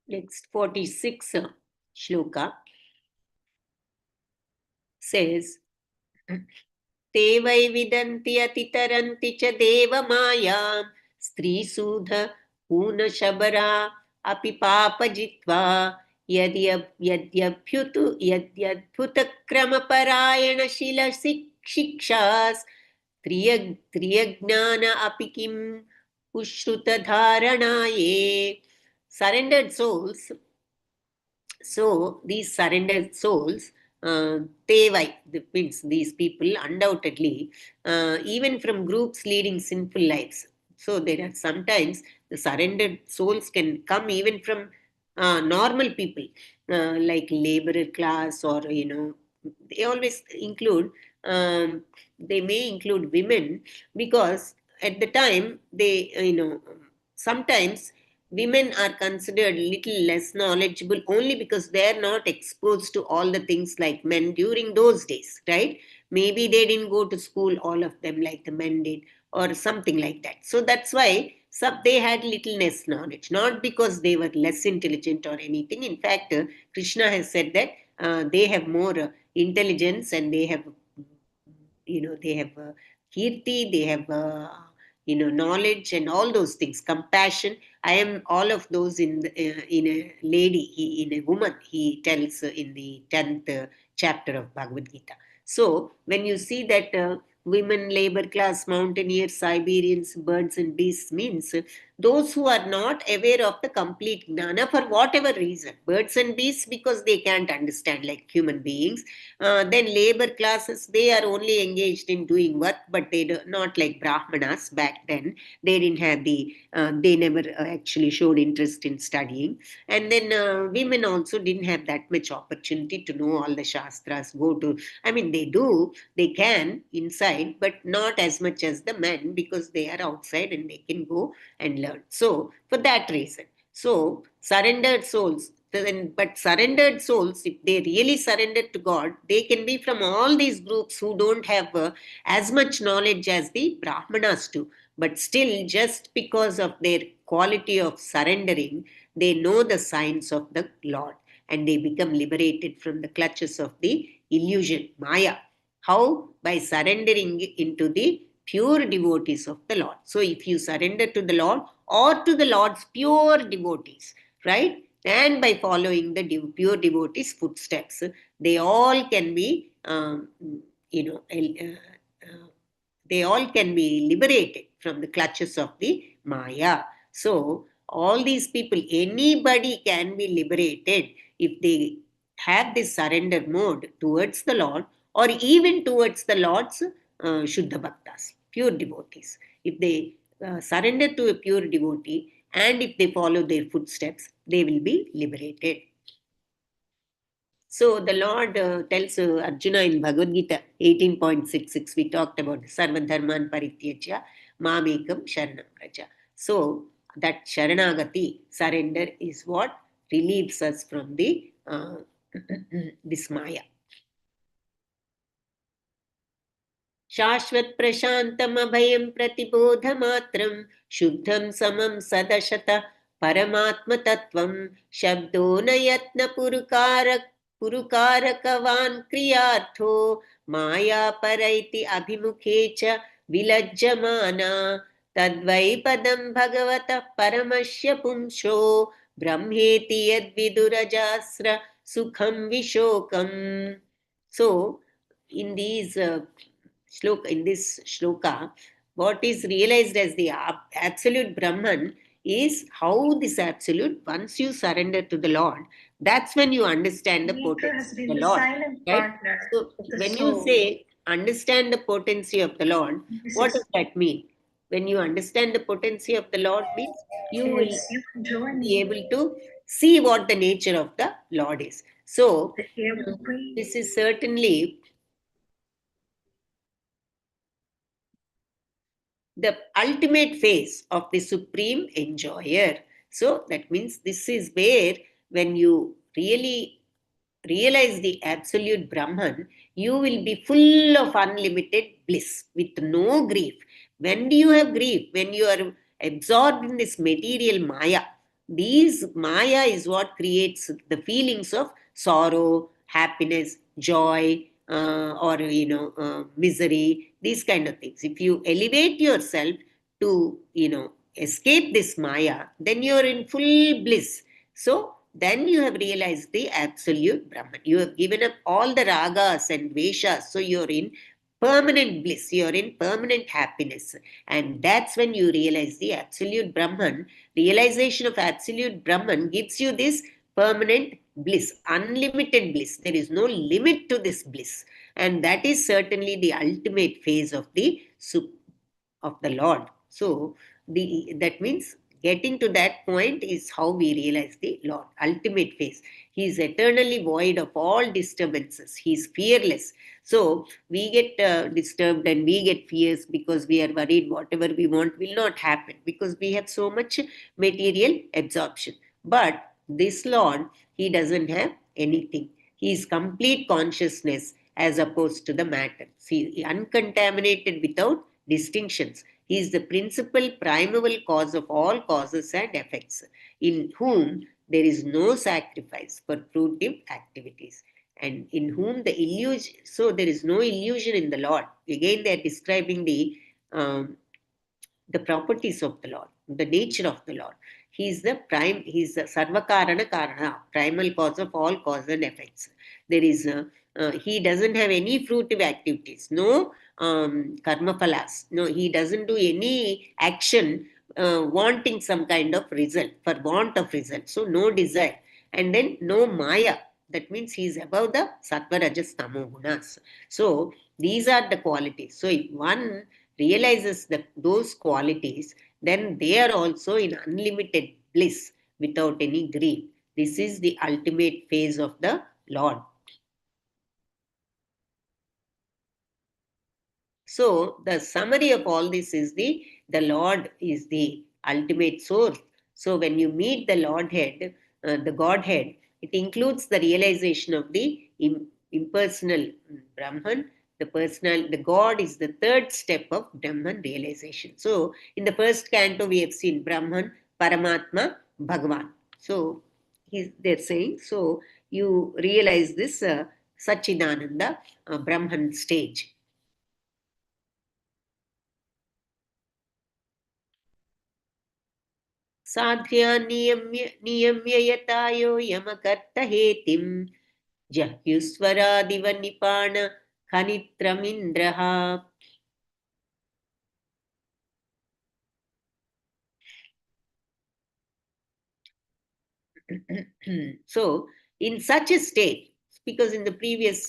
Next 46 shloka says, ते वै विदन्ति अतितरन्ति च देवमायां स्त्रीसूध पूर्णशबरा अपि पापजित्वा यद्यद्भुतक्रमपरायणशिलशिक्षास् त्रियज्ञान अपि किं उश्रुतधारणाये. Surrendered souls. So these surrendered souls, Tevai, means these people undoubtedly, even from groups leading sinful lives. So there are sometimes the surrendered souls can come even from normal people, like laborer class, or they always include. They may include women, because at the time they, sometimes women are considered little less knowledgeable only because they're not exposed to all the things like men during those days, right? Maybe they didn't go to school, all of them, like the men did, or something like that. So that's why they had little less knowledge, not because they were less intelligent or anything. In fact, Krishna has said that they have more intelligence, and they have, they have kirti, they have knowledge and all those things, compassion. I am all of those in a lady, in a woman, he tells in the 10th chapter of Bhagavad Gita. So when you see that women, labor class, mountaineers, Siberians, birds and beasts, means those who are not aware of the complete gnana for whatever reason. Birds and beasts because they can't understand like human beings. Then labor classes, they are only engaged in doing work, but they do not like Brahmanas back then. They didn't have they never actually showed interest in studying. And then women also didn't have that much opportunity to know all the Shastras, they can inside, but not as much as the men, because they are outside and they can go and learn. So for that reason, so surrendered souls, but surrendered souls, if they really surrender to God, they can be from all these groups who don't have as much knowledge as the Brahmanas do. But still, just because of their quality of surrendering, they know the signs of the Lord, and they become liberated from the clutches of the illusion, Maya. How? By surrendering into the pure devotees of the Lord. So if you surrender to the Lord or to the Lord's pure devotees, right? And by following the pure devotees' footsteps, they all can be, they all can be liberated from the clutches of the Maya. So all these people, anybody can be liberated if they have this surrender mode towards the Lord, or even towards the Lord's Shuddha Bhaktas, pure devotees. If they surrender to a pure devotee, and if they follow their footsteps, they will be liberated. So the Lord tells Arjuna in Bhagavad Gita 18.66, we talked about Sarvadharman Parityajya Mamekam Sharanam Raja. So that Sharanagati, surrender, is what relieves us from the this Maya. शाश्वत प्रशान्तमभयं प्रतिबोधमात्रं शुद्धं समं सदशत परमात्मतत्त्वं शब्दो न पुरुकारकवान् क्रियार्थो मायापरैति अभिमुखे च विलज्जमाना तद्वै पदं भगवतः परमस्य पुंसो ब्रह्मेति यद्विदुरजास्र सुखं विशोकम्. So, in this shloka, what is realized as the absolute Brahman is how this absolute, once you surrender to the Lord, that's when you understand the Nature has potency of been the the Lord. silent Right? partner So, of the when you soul. say understand the potency of the Lord, This what is- does that mean? When you understand the potency of the Lord means you will Yes, you can join be able to see what the nature of the Lord is. So, the air will breathe. this is certainly the ultimate phase of the supreme enjoyer. So that means this is where, when you really realize the absolute Brahman, you will be full of unlimited bliss with no grief. When do you have grief? When you are absorbed in this material Maya. These Maya is what creates the feelings of sorrow, happiness, joy, or misery, these kind of things. If you elevate yourself to escape this Maya, then you are in full bliss. So then you have realized the absolute Brahman. You have given up all the ragas and veshas, so you're in permanent bliss, you're in permanent happiness. And that's when you realize the absolute Brahman. Realization of absolute Brahman gives you this permanent bliss, unlimited bliss. There is no limit to this bliss. And that is certainly the ultimate phase of the Lord. So that means getting to that point is how we realize the Lord, ultimate phase. He is eternally void of all disturbances. He is fearless. So we get disturbed and we get fears because we are worried whatever we want will not happen because we have so much material absorption. But this Lord, he doesn't have anything. He is complete consciousness as opposed to the matter. See, uncontaminated without distinctions. He is the principal primeval cause of all causes and effects, in whom there is no sacrifice for fruitive activities, and in whom so there is no illusion in the Lord. Again, they are describing the properties of the Lord, the nature of the Lord. He is the Sarvakarana Karana, primal cause of all cause and effects. He doesn't have any fruitive activities, no karma phalas. No, he doesn't do any action wanting some kind of result, for want of result. So, no desire. And then no maya. That means he is above the sattva, rajas, tamo gunas. So, these are the qualities. So, if one realizes those qualities, then they are also in unlimited bliss without any grief. This is the ultimate phase of the Lord. So the summary of all this is the Lord is the ultimate source. So when you meet the the Godhead, it includes the realization of the impersonal Brahman. The God is the third step of Brahman realization. So in the first canto, we have seen Brahman, Paramatma, Bhagavan. So they're saying, so you realize this Sachidananda Brahman stage. साध्या नियम्य यतायो यमकर्तहेतिं जह्युस्वरादिव निपाण खनित्रमिन्द्रः. So, in such a state, because in the previous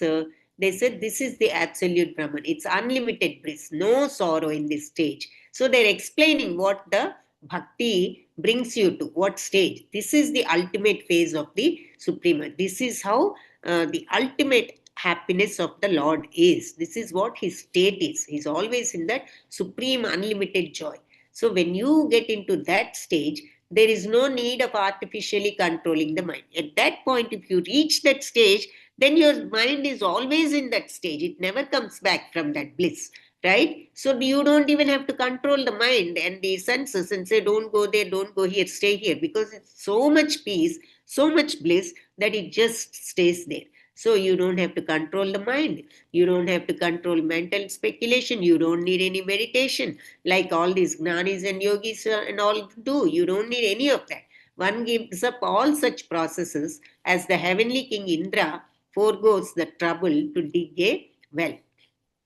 they said this is the absolute Brahman, it's unlimited bliss, no sorrow in this stage. So, they're explaining what the bhakti brings you to, what stage. This is the ultimate phase of the Suprema. This is how the ultimate happiness of the Lord is. This is what his state is. He's always in that supreme unlimited joy. So, when you get into that stage, there is no need of artificially controlling the mind. At that point, if you reach that stage, then your mind is always in that stage. It never comes back from that bliss. right? So you don't even have to control the mind and the senses and say, don't go there, don't go here, stay here, because it's so much peace, so much bliss that it just stays there. So you don't have to control the mind. You don't have to control mental speculation. You don't need any meditation like all these gnanis and yogis and all do. You don't need any of that. One gives up all such processes as the heavenly king Indra foregoes the trouble to dig a well.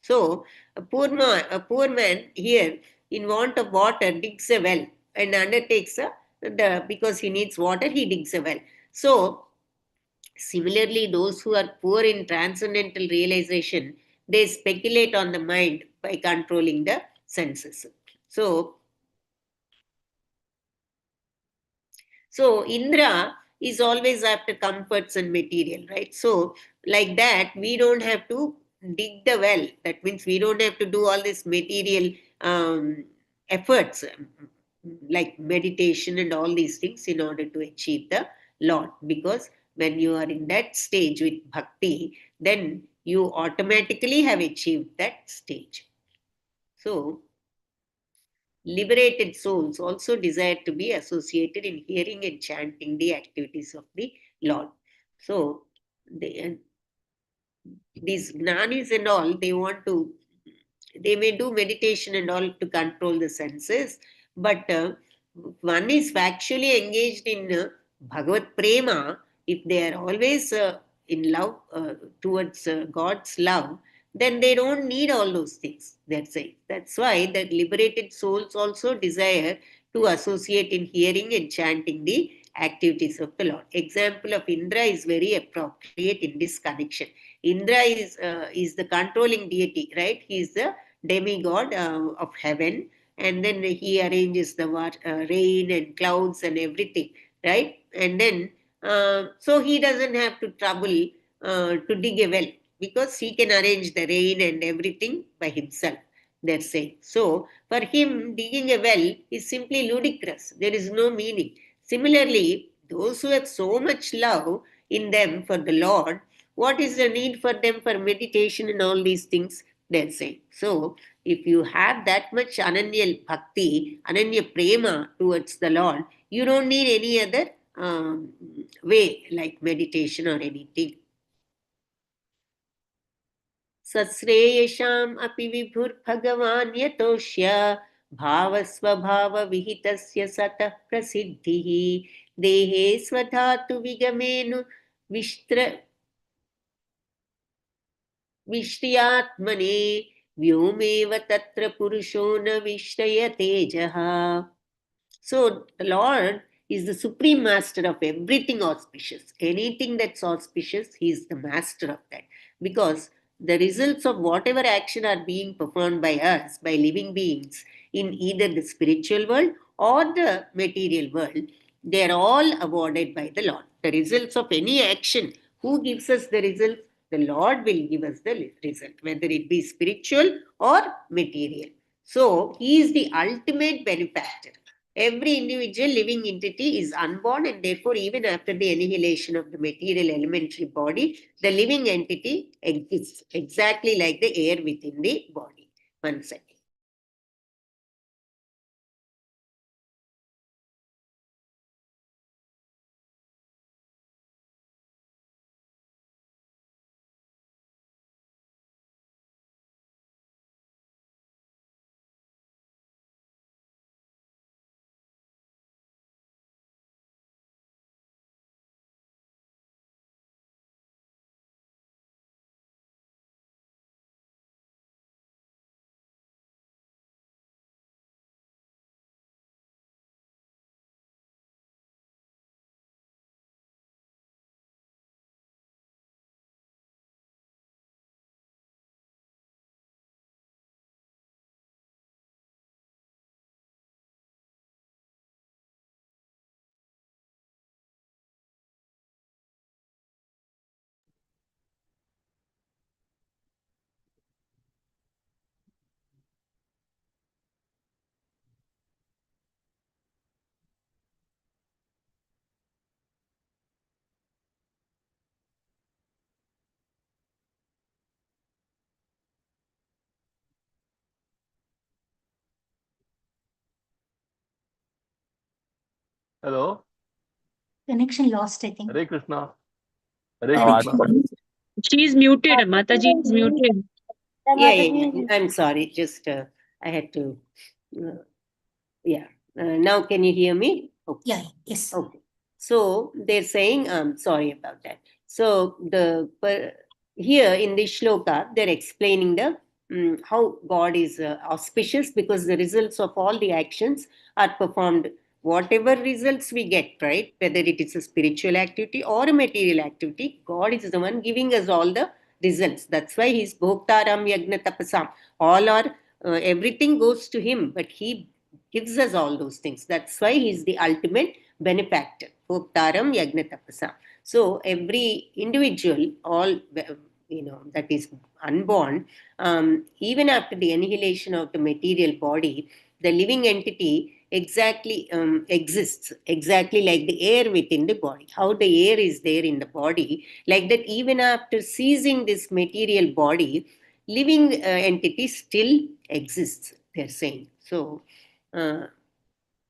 So a poor man here in want of water digs a well and undertakes because he needs water, he digs a well. So similarly, those who are poor in transcendental realization, they speculate on the mind by controlling the senses. So, so Indra is always after comforts and material, right? So, like that, we don't have to dig the well. That means we don't have to do all this material efforts like meditation and all these things in order to achieve the Lord. Because when you are in that stage with bhakti, then you automatically have achieved that stage. So, liberated souls also desire to be associated in hearing and chanting the activities of the Lord. So, these gnanis and all, they may do meditation and all to control the senses, but one is factually engaged in Bhagavad Prema, if they are always in love towards God's love, then they don't need all those things. That's why the liberated souls also desire to associate in hearing and chanting the activities of the Lord. Example of Indra is very appropriate in this connection. Indra is the controlling deity, right? He is the demigod of heaven, and then he arranges the rain and clouds and everything, right? And then so he doesn't have to trouble to dig a well because he can arrange the rain and everything by himself. They're saying so. For him, digging a well is simply ludicrous. There is no meaning. Similarly, those who have so much love in them for the Lord, what is the need for them for meditation and all these things? They're saying. So, if you have that much ananya bhakti, ananya prema towards the Lord, you don't need any other way like meditation or anything. सश्रेयशाम् अपि विभुर्भगवान् यतोष्य भावस्वभावविहितस्य सतः प्रसिद्धिः देहे स्वधातु विगमेनु विश्र विश्रियात्मने व्योमेव तत्र पुरुषो न विश्रयतेजः. So the Lord is the supreme master of everything auspicious. Anything that's auspicious, He is the master of that. Because the results of whatever action are being performed by us, by living beings, in either the spiritual world or the material world, they are all awarded by the Lord. The results of any action, who gives us the result? The Lord will give us the result, whether it be spiritual or material. So, He is the ultimate benefactor. Every individual living entity is unborn, and therefore, even after the annihilation of the material elementary body, the living entity exists exactly like the air within the body. 1 second. Hello. Connection lost, I think. Hare Krishna. Hare Connection Krishna. lost. She is muted. Mataji is muted. Yeah. I'm sorry. Just I had to. Yeah. Now can you hear me? Okay. Yeah, yes. Okay. So they're saying, sorry about that. So here in the shloka, they're explaining the how God is auspicious because the results of all the actions are performed. Whatever results we get, right? Whether it is a spiritual activity or a material activity, God is the one giving us all the results. That's why He's Bhoktaram Yagna Tapasam. All our everything goes to Him, but He gives us all those things. That's why He's the ultimate benefactor. Bhoktaram Yagna Tapasam. So every individual, all that is unborn, even after the annihilation of the material body, the living entity exactly exists, exactly like the air within the body. How the air is there in the body, like that, even after ceasing this material body, living entity still exists. They're saying so. Uh,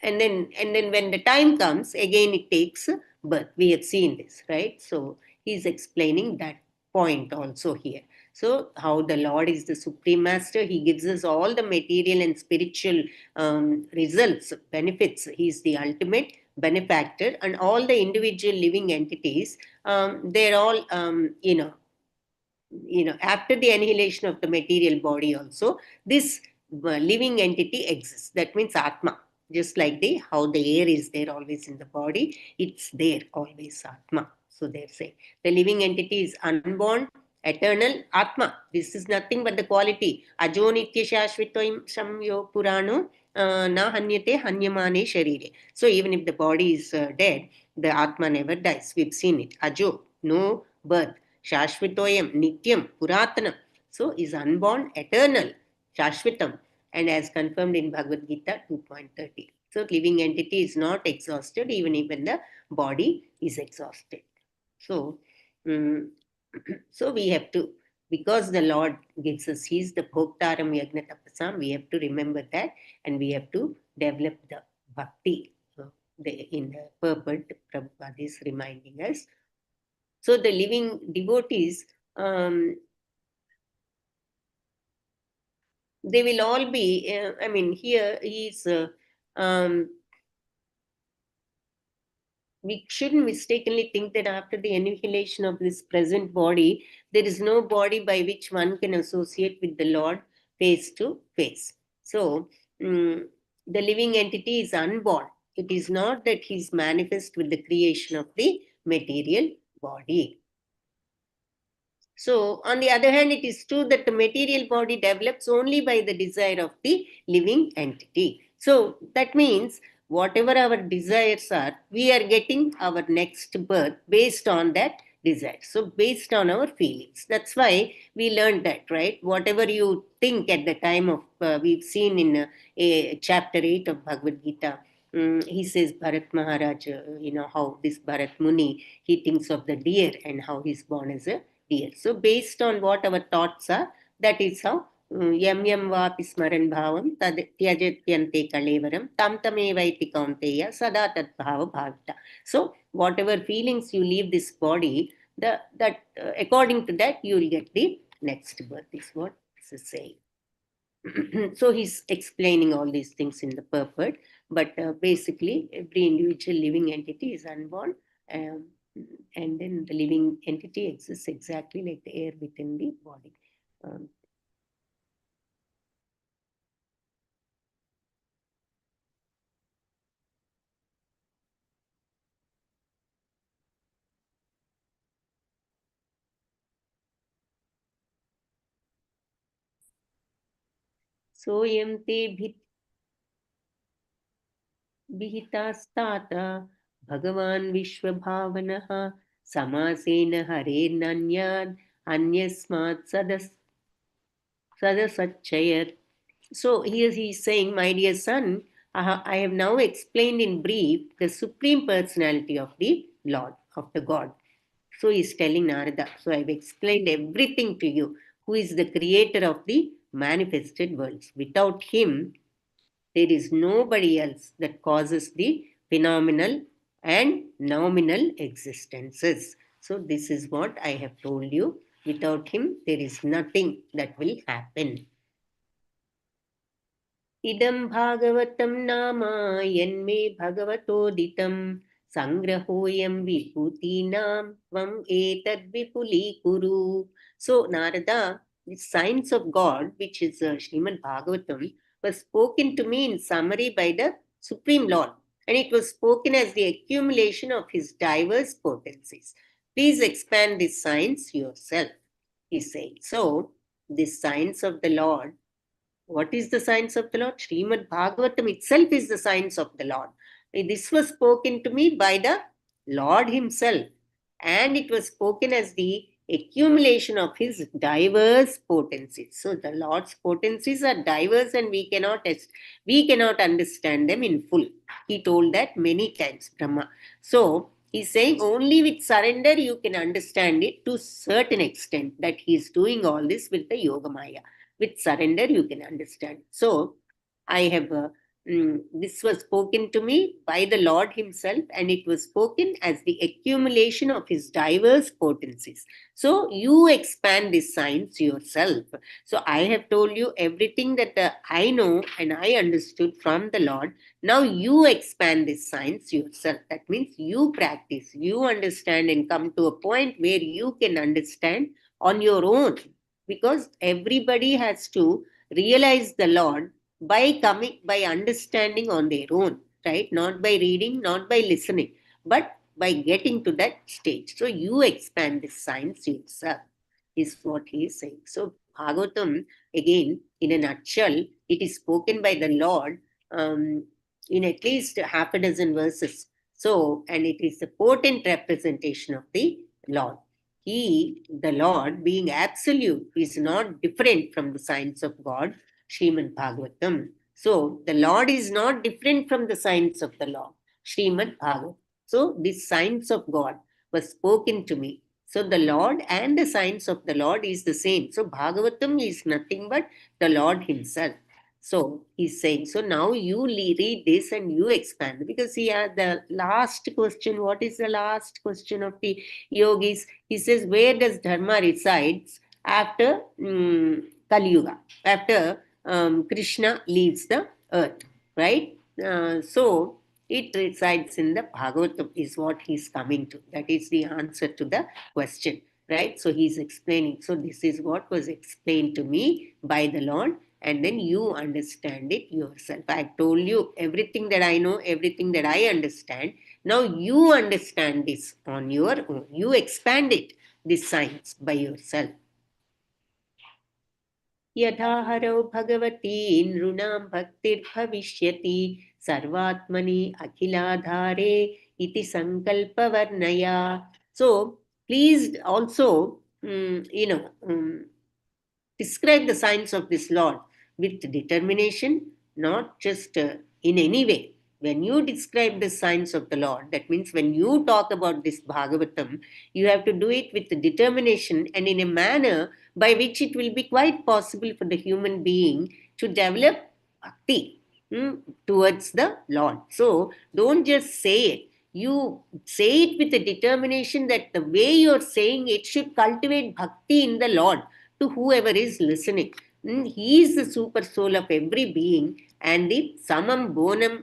and then when the time comes again it takes birth. We have seen this, right? So he's explaining that point also here. So how the Lord is the supreme master, he gives us all the material and spiritual results, benefits. He's the ultimate benefactor, and all the individual living entities, they're all after the annihilation of the material body also, this living entity exists. That means Atma. Just like how the air is there always in the body, it's there always, Atma. So they're saying the living entity is unborn, eternal Atma. This is nothing but the quality. Ajo nitya shashvitoim samyo purano na hanyate hanyamane sharire. So even if the body is dead, the Atma never dies. We've seen it. Ajo, no birth. Shashvitoyam, Nityam, Puratanam. So is unborn, eternal, Shashvitam, and as confirmed in Bhagavad Gita 2.30. So living entity is not exhausted even when the body is exhausted. So, so we have to, because the Lord gives us, He's the Bhoktaram Yagna Tapasam, we have to remember that, and we have to develop the bhakti in the purport. Prabhupada is reminding us. So the living devotees, they will all be, here he's, we shouldn't mistakenly think that after the annihilation of this present body, there is no body by which one can associate with the Lord face to face. So the living entity is unborn. It is not that he's manifest with the creation of the material body. So, on the other hand, it is true that the material body develops only by the desire of the living entity. So, that means whatever our desires are, we are getting our next birth based on that desire. So, based on our feelings. That's why we learned that, right? Whatever you think at the time of, we've seen in chapter 8 of Bhagavad Gita. He says, Bharat Maharaj, how this Bharat Muni, he thinks of the deer and how he's born as a deer. So based on what our thoughts are, that is how yam yam vapi smaran bhavam tad tyajatyante kalevaram tam tamevaiti kaunteya sada tat bhava bhavita. So whatever feelings you leave this body, according to that you will get the next birth, is what this is saying. So he's explaining all these things in the purport, but basically every individual living entity is unborn, and then the living entity exists exactly like the air within the body. Soyam te Vihitasthata Bhagavan Vishwabhavanah Samasena Harenanyad Anyasmat Sadasachayat. So here he is saying, my dear son, I have now explained in brief the supreme personality of the Lord, of the God. So he is telling Narada, so I've explained everything to you, who is the creator of the manifested worlds. Without him, there is nobody else that causes the phenomenal and nominal existences. So this is what I have told you. Without him, there is nothing that will happen. Idam bhagavatam nama yanme bhagavatoditam sangrahoyam vibhutinam tvam etad vipuli kuru. So Narada, the science of God, which is Srimad Bhagavatam, was spoken to me in summary by the Supreme Lord, and it was spoken as the accumulation of his diverse potencies. Please expand this science yourself, he said. So, this science of the Lord, what is the science of the Lord? Srimad Bhagavatam itself is the science of the Lord. This was spoken to me by the Lord himself, and it was spoken as the accumulation of his diverse potencies. So the Lord's potencies are diverse, and we cannot understand them in full. He told that many times, Brahma. So he's saying only with surrender you can understand it to certain extent, that he is doing all this with the Yogamaya. With surrender you can understand. So I have this was spoken to me by the Lord himself, and it was spoken as the accumulation of his diverse potencies. So you expand this science yourself. So I have told you everything that I know and I understood from the Lord. Now you expand this science yourself. That means you practice, you understand, and come to a point where you can understand on your own. Because everybody has to realize the Lord by understanding on their own, right? Not by reading, not by listening, but by getting to that stage. So you expand this science yourself, is what he is saying. So Bhagavatam, again, in a nutshell, it is spoken by the Lord in at least half a dozen verses. So, and it is a potent representation of the Lord. He, the Lord, being absolute, is not different from the science of God, Srimad Bhagavatam. So, the Lord is not different from the science of the Lord, Srimad Bhagavatam. So, this science of God was spoken to me. So, the Lord and the science of the Lord is the same. So, Bhagavatam is nothing but the Lord himself. So, he's saying, so now you read this and you expand. Because the last question, what is the last question of the yogis? He says, where does Dharma resides after Kali Yuga, after Krishna leaves the earth, right? So it resides in the Bhagavatam, is what he's coming to. That is the answer to the question, right? So he's explaining. So this is what was explained to me by the Lord, and then you understand it yourself. I've told you everything that I know, everything that I understand. Now you understand this on your own. You expand it, this science, by yourself. Yadhaharo bhagavati nrunam bhaktir bhavishyati sarvatmani akhiladhare iti sankalpa varnaya. So please also, describe the science of this Lord with determination, not just in any way. When you describe the science of the Lord, that means when you talk about this Bhagavatam, you have to do it with determination and in a manner by which it will be quite possible for the human being to develop bhakti towards the Lord. So don't just say it. You say it with a determination that the way you're saying it should cultivate bhakti in the Lord to whoever is listening. He is the super soul of every being and the summum bonum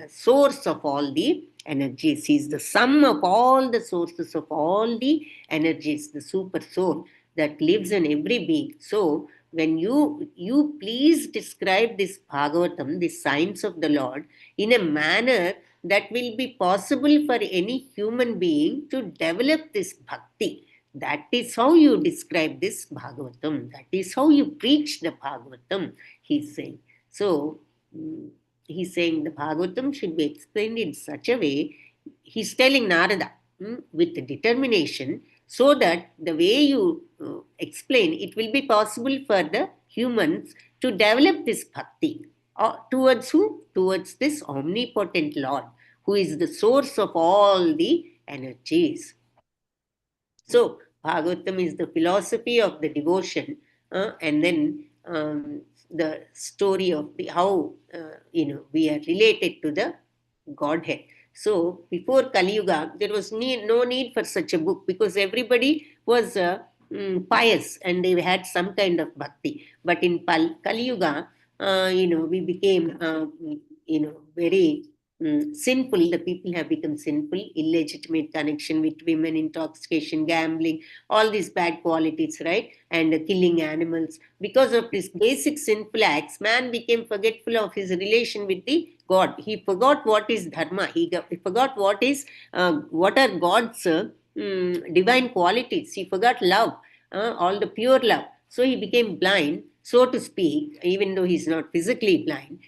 source of all the energies. He is the sum of all the sources of all the energies, the super soul that lives in every being. So when you please describe this Bhagavatam, the science of the Lord, in a manner that will be possible for any human being to develop this bhakti. That is how you describe this Bhagavatam. That is how you preach the Bhagavatam, he's saying. So, he's saying the Bhagavatam should be explained in such a way, he's telling Narada, with determination, so that the way you explain, it will be possible for the humans to develop this bhakti. Towards who? Towards this omnipotent Lord, who is the source of all the energies. So, Bhagavatam is the philosophy of the devotion, and then the story of how we are related to the Godhead. So before Kali Yuga, there was no need for such a book because everybody was pious and they had some kind of bhakti. But in Kali Yuga, we became, very sinful. The people have become sinful, illegitimate connection with women, intoxication, gambling, all these bad qualities, right? And killing animals. Because of these basic sinful acts, man became forgetful of his relation with the God. He forgot what is dharma. He forgot what are God's divine qualities. He forgot love, all the pure love. So he became blind, so to speak, even though he's not physically blind.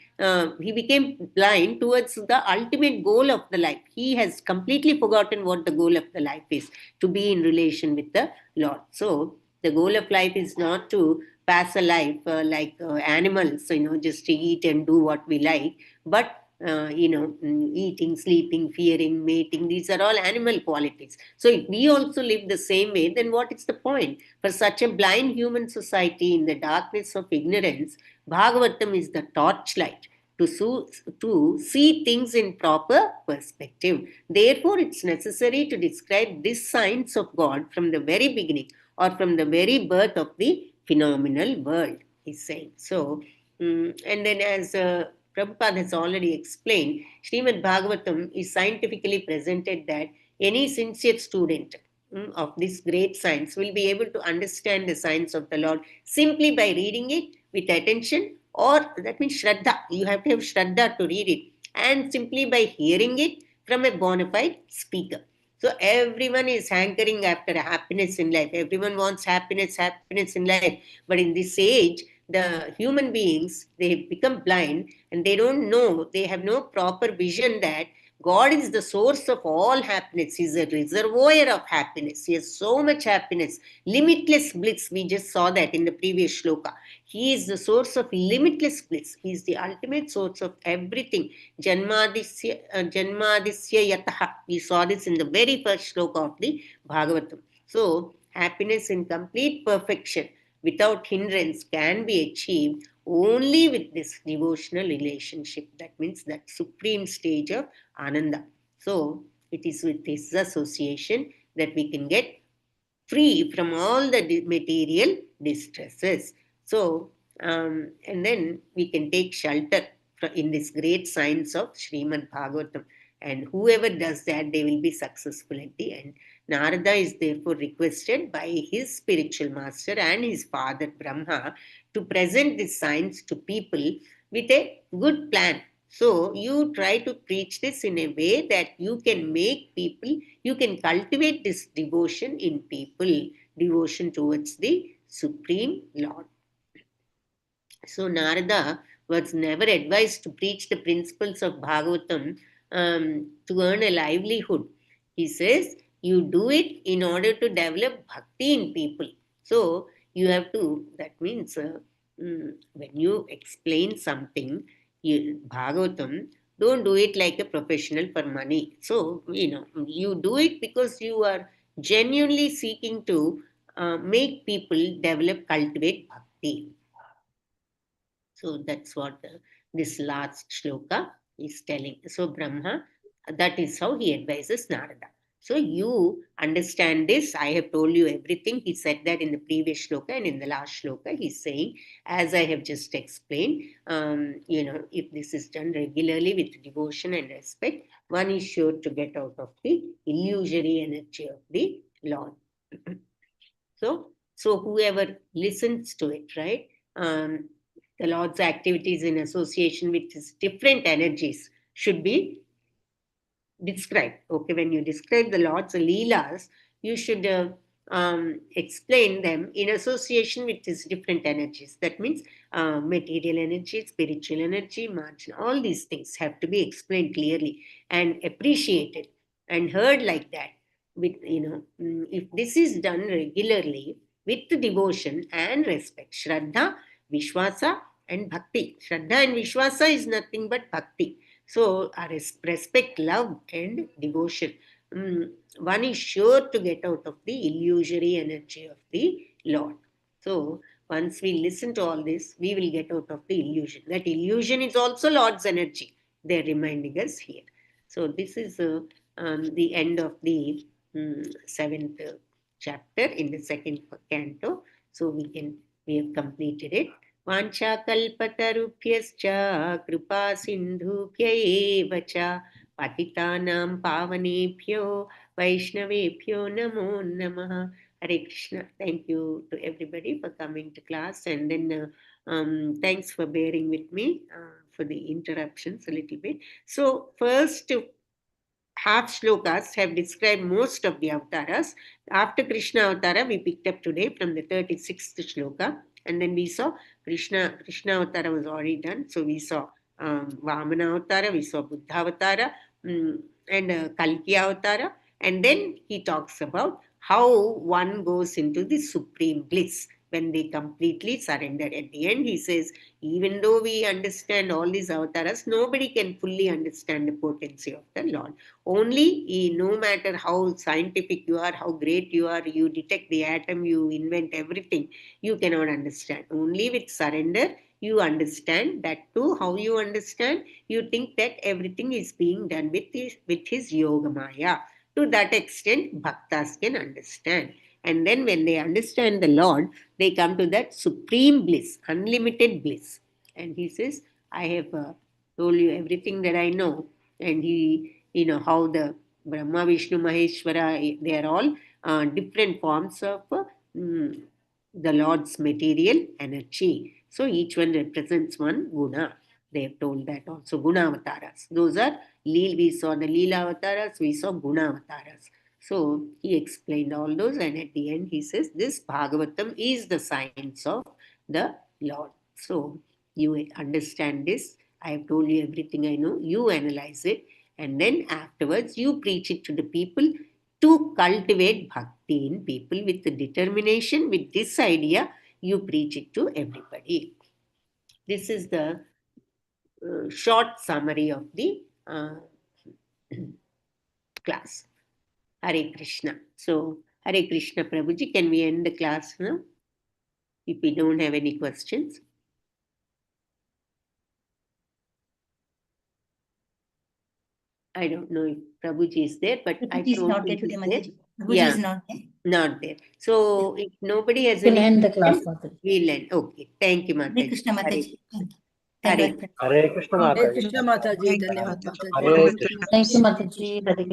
He became blind towards the ultimate goal of the life. He has completely forgotten what the goal of the life is, to be in relation with the Lord. So the goal of life is not to pass a life like animals, just to eat and do what we like, but eating, sleeping, fearing, mating, these are all animal qualities. So if we also live the same way, then what is the point? For such a blind human society in the darkness of ignorance, Bhagavatam is the torchlight to see things in proper perspective. Therefore, it's necessary to describe this science of God from the very beginning or from the very birth of the phenomenal world, he's saying. So, and then as Prabhupada has already explained, Srimad Bhagavatam is scientifically presented that any sincere student of this great science will be able to understand the science of the Lord simply by reading it with attention, or that means Shraddha. You have to have Shraddha to read it, and simply by hearing it from a bona fide speaker. So everyone is hankering after happiness in life. Everyone wants happiness in life. But in this age, the human beings, they have become blind and they don't know, they have no proper vision that God is the source of all happiness. He's a reservoir of happiness. He has so much happiness, limitless bliss. We just saw that in the previous shloka. He is the source of limitless bliss. He is the ultimate source of everything. Janmadisya yataha. We saw this in the very first shloka of the Bhagavatam. So, happiness in complete perfection without hindrance can be achieved only with this devotional relationship. That means that supreme stage of Ananda. So, it is with this association that we can get free from all the material distresses. So, and then we can take shelter in this great science of Srimad Bhagavatam. And whoever does that, they will be successful at the end. Narada is therefore requested by his spiritual master and his father Brahma to present this science to people with a good plan. So you try to preach this in a way that you can make people, you can cultivate this devotion in people, devotion towards the Supreme Lord. So Narada was never advised to preach the principles of Bhagavatam to earn a livelihood. He says, you do it in order to develop bhakti in people. So you have to, that means when you explain something, Bhagavatam, don't do it like a professional for money. So, you do it because you are genuinely seeking to make people develop, cultivate bhakti. So that's what this last shloka is telling. So Brahma, that is how he advises Narada. So you understand this. I have told you everything. He said that in the previous shloka, and in the last shloka, he's saying, as I have just explained, if this is done regularly with devotion and respect, one is sure to get out of the illusory energy of the Lord. So whoever listens to it, right? The Lord's activities in association with his different energies should be described. Okay, when you describe the Lord's Leelas, you should explain them in association with his different energies. That means material energy, spiritual energy, margin, all these things have to be explained clearly and appreciated and heard like that. With if this is done regularly with devotion and respect, Shraddha, Vishwasa, and Bhakti. Shraddha and Vishwasa is nothing but Bhakti. So, respect, love, and devotion. One is sure to get out of the illusory energy of the Lord. So, once we listen to all this, we will get out of the illusion. That illusion is also Lord's energy. They're reminding us here. So this is the end of the 7th chapter in the 2nd canto. So we have completed it. Vancha kalpatarubhyascha kripa sindhubhya eva cha patitanam pavanebhyo vaishnavebhyo namo namaha. Hare Krishna. Thank you to everybody for coming to class, and then thanks for bearing with me for the interruptions a little bit. So first half shlokas have described most of the avatars. After Krishna Avatara, we picked up today from the 36th shloka, and then we saw Krishna Avatara was already done. So we saw Vamana Avatara, we saw Buddha Avatara, and Kalki Avatara, and then he talks about how one goes into the supreme bliss when they completely surrender. At the end, he says, even though we understand all these avatars, nobody can fully understand the potency of the Lord. Only, no matter how scientific you are, how great you are, you detect the atom, you invent everything, you cannot understand. Only with surrender, you understand. That too, how you understand? You think that everything is being done with his yoga maya. To that extent, bhaktas can understand. And then when they understand the Lord, they come to that supreme bliss, unlimited bliss. And he says, I have told you everything that I know. And how the Brahma, Vishnu, Maheshwara, they are all different forms of the Lord's material energy. So each one represents one guna. They have told that also, guna avatars. Those are, we saw the Leela avatars, we saw guna avatars. So he explained all those, and at the end he says, this Bhagavatam is the science of the Lord. So you understand this. I have told you everything I know. You analyze it, and then afterwards you preach it to the people to cultivate bhakti in people with the determination. With this idea, you preach it to everybody. This is the short summary of the class. Hare Krishna. So, Hare Krishna, Prabhuji, can we end the class now? If we don't have any questions. I don't know if Prabhuji is there, but I Prabhuji is don't not there think today, he's there. Mataji. Prabhuji Yeah. is not there. Not there. So, if nobody has You can any end the class, question, Mataji. we'll end. Okay. Thank you, Hare Mataji. Krishna, Hare Mataji. Thank you. Hare धन्यवाद. हरे कृष्ण माता हरे जी कृष्ण माता जी, धन्यवाद माता जी। Thank you, Mataji. Hare